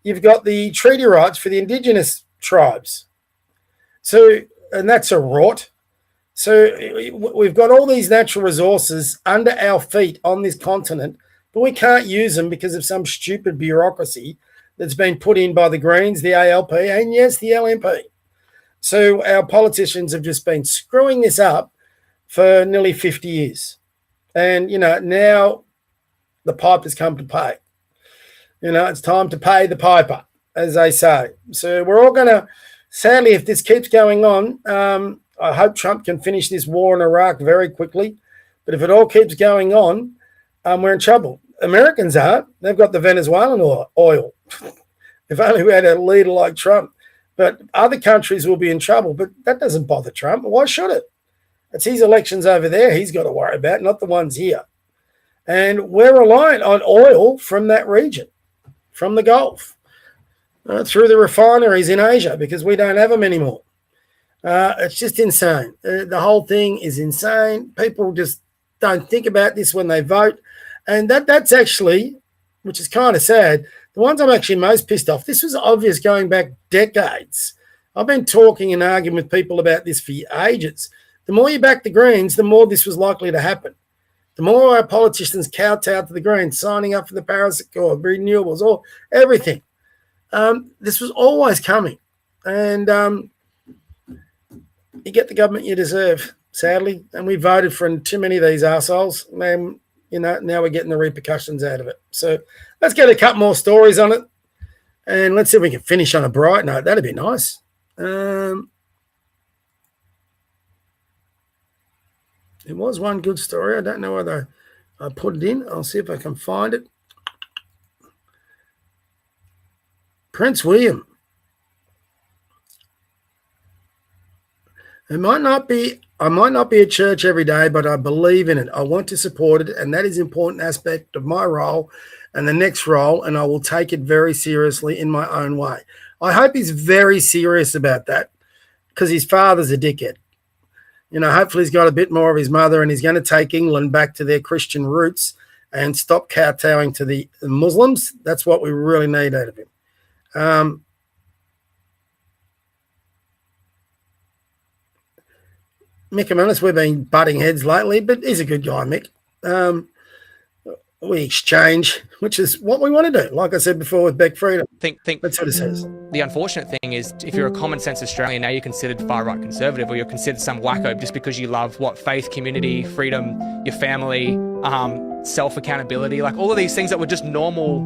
A: you've got the treaty rights for the indigenous tribes. So, and that's a rot. So we've got all these natural resources under our feet on this continent, but we can't use them because of some stupid bureaucracy that's been put in by the Greens, the ALP, and yes, the LNP. So our politicians have just been screwing this up for nearly 50 years. And, you know, now the pipe has come to pay. You know, it's time to pay the piper, as they say. So we're all going to, sadly, if this keeps going on, I hope Trump can finish this war in Iraq very quickly. But if it all keeps going on, we're in trouble. Americans aren't. They've got the Venezuelan oil. If only we had a leader like Trump. But other countries will be in trouble. But that doesn't bother Trump. Why should it? It's his elections over there he's got to worry about, not the ones here. And we're reliant on oil from that region, from the Gulf, through the refineries in Asia, because we don't have them anymore. It's just insane. The whole thing is insane. People just don't think about this when they vote. And that's actually, which is kind of sad, the ones I'm actually most pissed off. This was obvious going back decades. I've been talking and arguing with people about this for ages. The more you back the Greens, the more this was likely to happen. The more our politicians kowtowed to the Greens, signing up for the Paris Accord, renewables, or everything. This was always coming. And you get the government you deserve, sadly. And we voted for too many of these assholes. And, you know, now we're getting the repercussions out of it. So let's get a couple more stories on it. And let's see if we can finish on a bright note. That'd be nice. There was one good story. I don't know whether I put it in. I'll see if I can find it. Prince William. I might not be at church every day, but I believe in it. I want to support it, and that is an important aspect of my role and the next role, and I will take it very seriously in my own way. I hope he's very serious about that, because his father's a dickhead. You know, hopefully he's got a bit more of his mother, and he's going to take England back to their Christian roots and stop kowtowing to the Muslims. That's what we really need out of him. Mick and Manus, we've been butting heads lately, but he's a good guy, Mick. We exchange, which is what we want to do. Like I said before with Beck Freedom. That's what it says.
Q: The unfortunate thing is, if you're a common sense Australian, now you're considered far-right conservative, or you're considered some wacko just because you love faith, community, freedom, your family, self-accountability, like all of these things that were just normal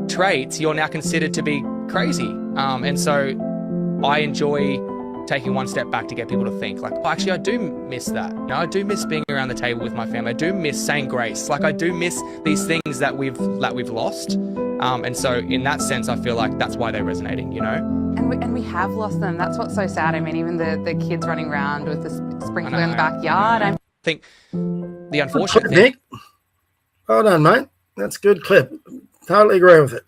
Q: traits, you're now considered to be crazy. And so I enjoy taking one step back to get people to think, like, oh, actually, I do miss that. You know, I do miss being around the table with my family. I do miss saying grace. Like, I do miss these things that we've lost. And so in that sense, I feel like that's why they're resonating, you know?
R: And we have lost them. That's what's so sad. I mean, even the kids running around with the sprinkler in the backyard.
Q: I think the unfortunate thing...
A: Nick, well done, mate. That's a good clip. Totally agree with it.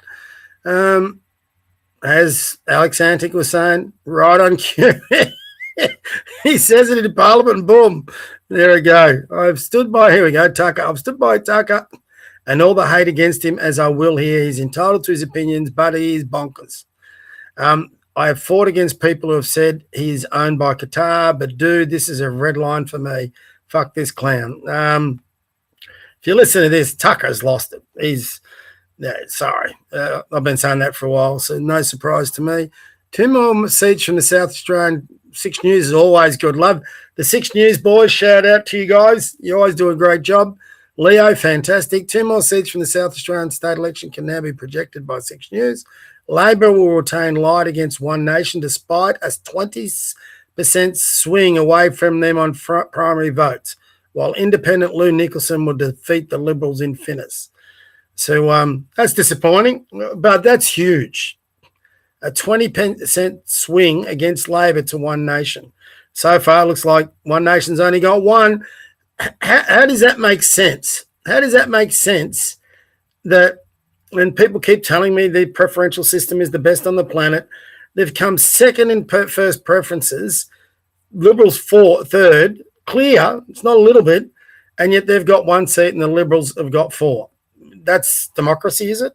A: As Alex Antic was saying, right on cue. He says it in Parliament and boom, there we go. I've stood by, here we go, Tucker. I've stood by Tucker and all the hate against him as I will here. He's entitled to his opinions, but he is bonkers. I have fought against people who have said he's owned by Qatar, but dude, this is a red line for me. Fuck this clown. If you listen to this, Tucker's lost it. Sorry. I've been saying that for a while, so no surprise to me. 2 more seats from the South Australian 6 News is always good. Love the 6 News boys. Shout out to you guys. You always do a great job. Leo, fantastic. 2 more seats from the South Australian state election can now be projected by 6 News. Labor will retain Light against One Nation despite a 20% swing away from them on primary votes, while independent Lou Nicholson will defeat the Liberals in Finniss. So that's disappointing, but that's huge. A 20% swing against Labor to One Nation. So far, it looks like One Nation's only got one. How does that make sense? How does that make sense that when people keep telling me the preferential system is the best on the planet, they've come second in first preferences, Liberals third, clear, it's not a little bit, and yet they've got 1 seat and the Liberals have got 4. That's democracy, is it?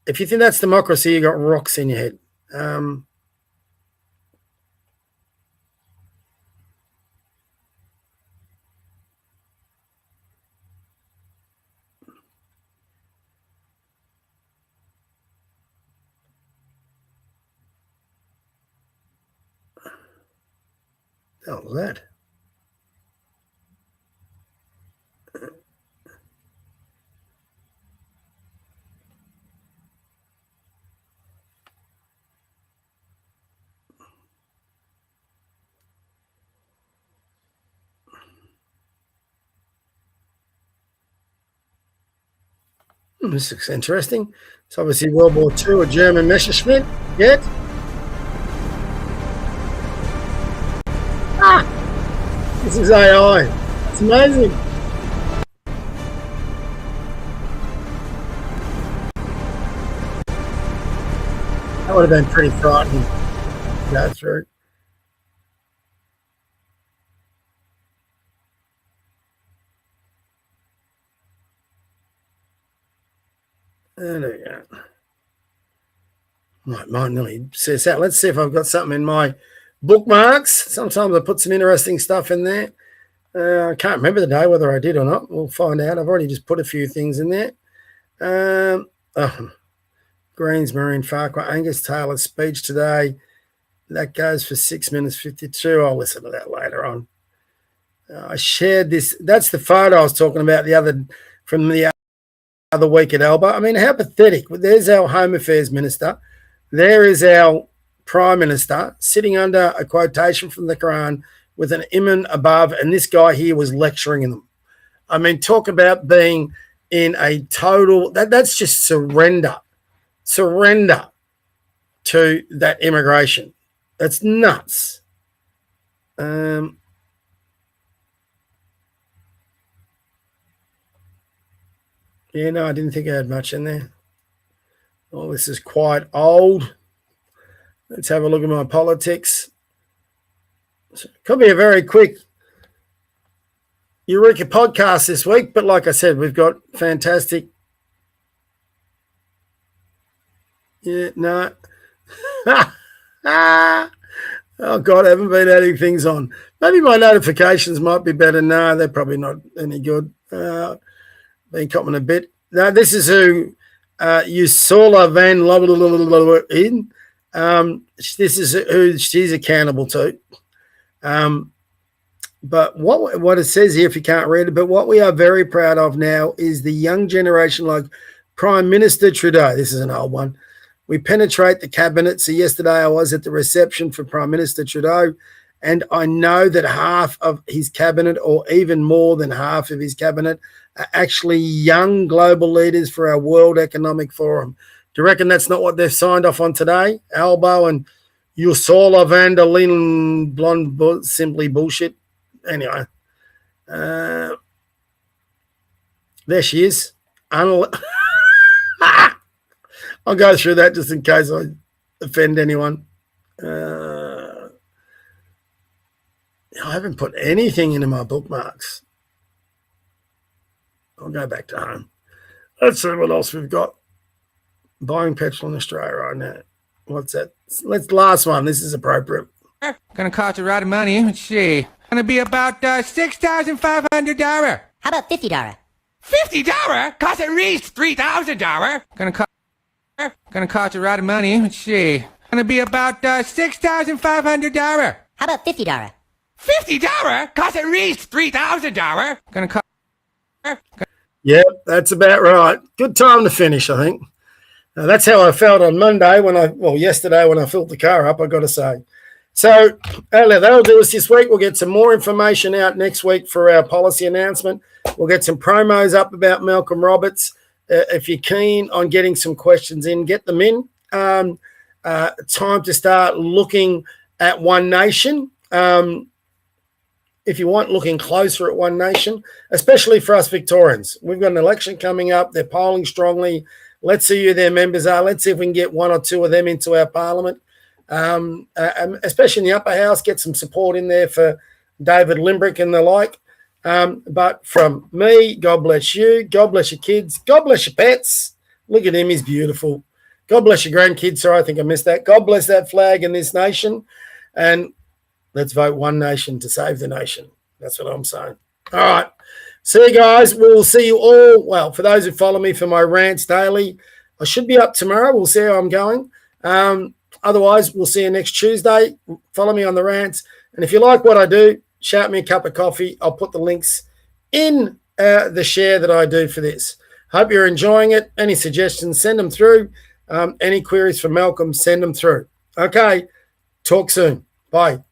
A: If you think that's democracy, you got rocks in your head. What the hell was that? This looks interesting. It's obviously World War II, a German Messerschmitt yet. This is AI. It's amazing. That would have been pretty frightening to go through. There we go. Might nearly says that. Let's see if I've got something in my bookmarks. Sometimes I put some interesting stuff in there. I can't remember the day whether I did or not. We'll find out. I've already just put a few things in there. Greens, Marine Farquhar, Angus Taylor's speech today. That goes for 6 minutes 52. I'll listen to that later on. I shared this. That's the photo I was talking about from the other week at Alba. I mean, how pathetic. There's our Home Affairs Minister. There is our Prime Minister sitting under a quotation from the Quran with an imam above, and this guy here was lecturing them. I mean, talk about being in a total, that's just surrender to that immigration. That's nuts. Yeah, no, I didn't think I had much in there. Oh, this is quite old. Let's have a look at my politics. So it could be a very quick Eureka podcast this week, but like I said, we've got fantastic. Yeah, no. Oh, God, I haven't been adding things on. Maybe my notifications might be better. No, they're probably not any good. Been copping a bit. No, this is who Ursula van in. This is who she's accountable to. But what it says here, if you can't read it, but what we are very proud of now is the young generation like Prime Minister Trudeau, this is an old one. We penetrate the cabinet. So yesterday I was at the reception for Prime Minister Trudeau, and I know that half of his cabinet, or even more than half of his cabinet, are actually young global leaders for our World Economic Forum. Do you reckon that's not what they've signed off on today? Albo and Ursula von der Leyen, blonde, simply bullshit. Anyway, there she is. I'll go through that just in case I offend anyone. I haven't put anything into my bookmarks. I'll go back to home. Let's see what else we've got. Buying petrol in Australia right now. What's that? Let's last one. This is appropriate.
S: Gonna cost a lot of money. Let's see. Gonna be about $6,500.
T: How about $50?
S: $50? Cost at least $3,000. Gonna cost a lot of money. Let's see. Gonna be about $6,500.
T: How about $50?
S: $50? Cost at least $3,000. Gonna cost.
A: Yep, that's about right. Good time to finish, I think. That's how I felt on Monday yesterday when I filled the car up, I got to say. So that'll do us this week. We'll get some more information out next week for our policy announcement. We'll get some promos up about Malcolm Roberts. If you're keen on getting some questions in, get them in. Time to start looking at One Nation. If you want, looking closer at One Nation, especially for us Victorians. We've got an election coming up. They're polling strongly. Let's see who their members are. Let's see if we can get one or two of them into our parliament, especially in the upper house, get some support in there for David Limbrick and the like. But from me, God bless you. God bless your kids. God bless your pets. Look at him. He's beautiful. God bless your grandkids. Sorry, I think I missed that. God bless that flag and this nation. And let's vote One Nation to save the nation. That's what I'm saying. All right. See you guys. We'll see you all. Well, for those who follow me for my rants daily, I should be up tomorrow. We'll see how I'm going. Otherwise, we'll see you next Tuesday. Follow me on the rants. And if you like what I do, shout me a cup of coffee. I'll put the links in the share that I do for this. Hope you're enjoying it. Any suggestions, send them through. Any queries for Malcolm, send them through. Okay. Talk soon. Bye.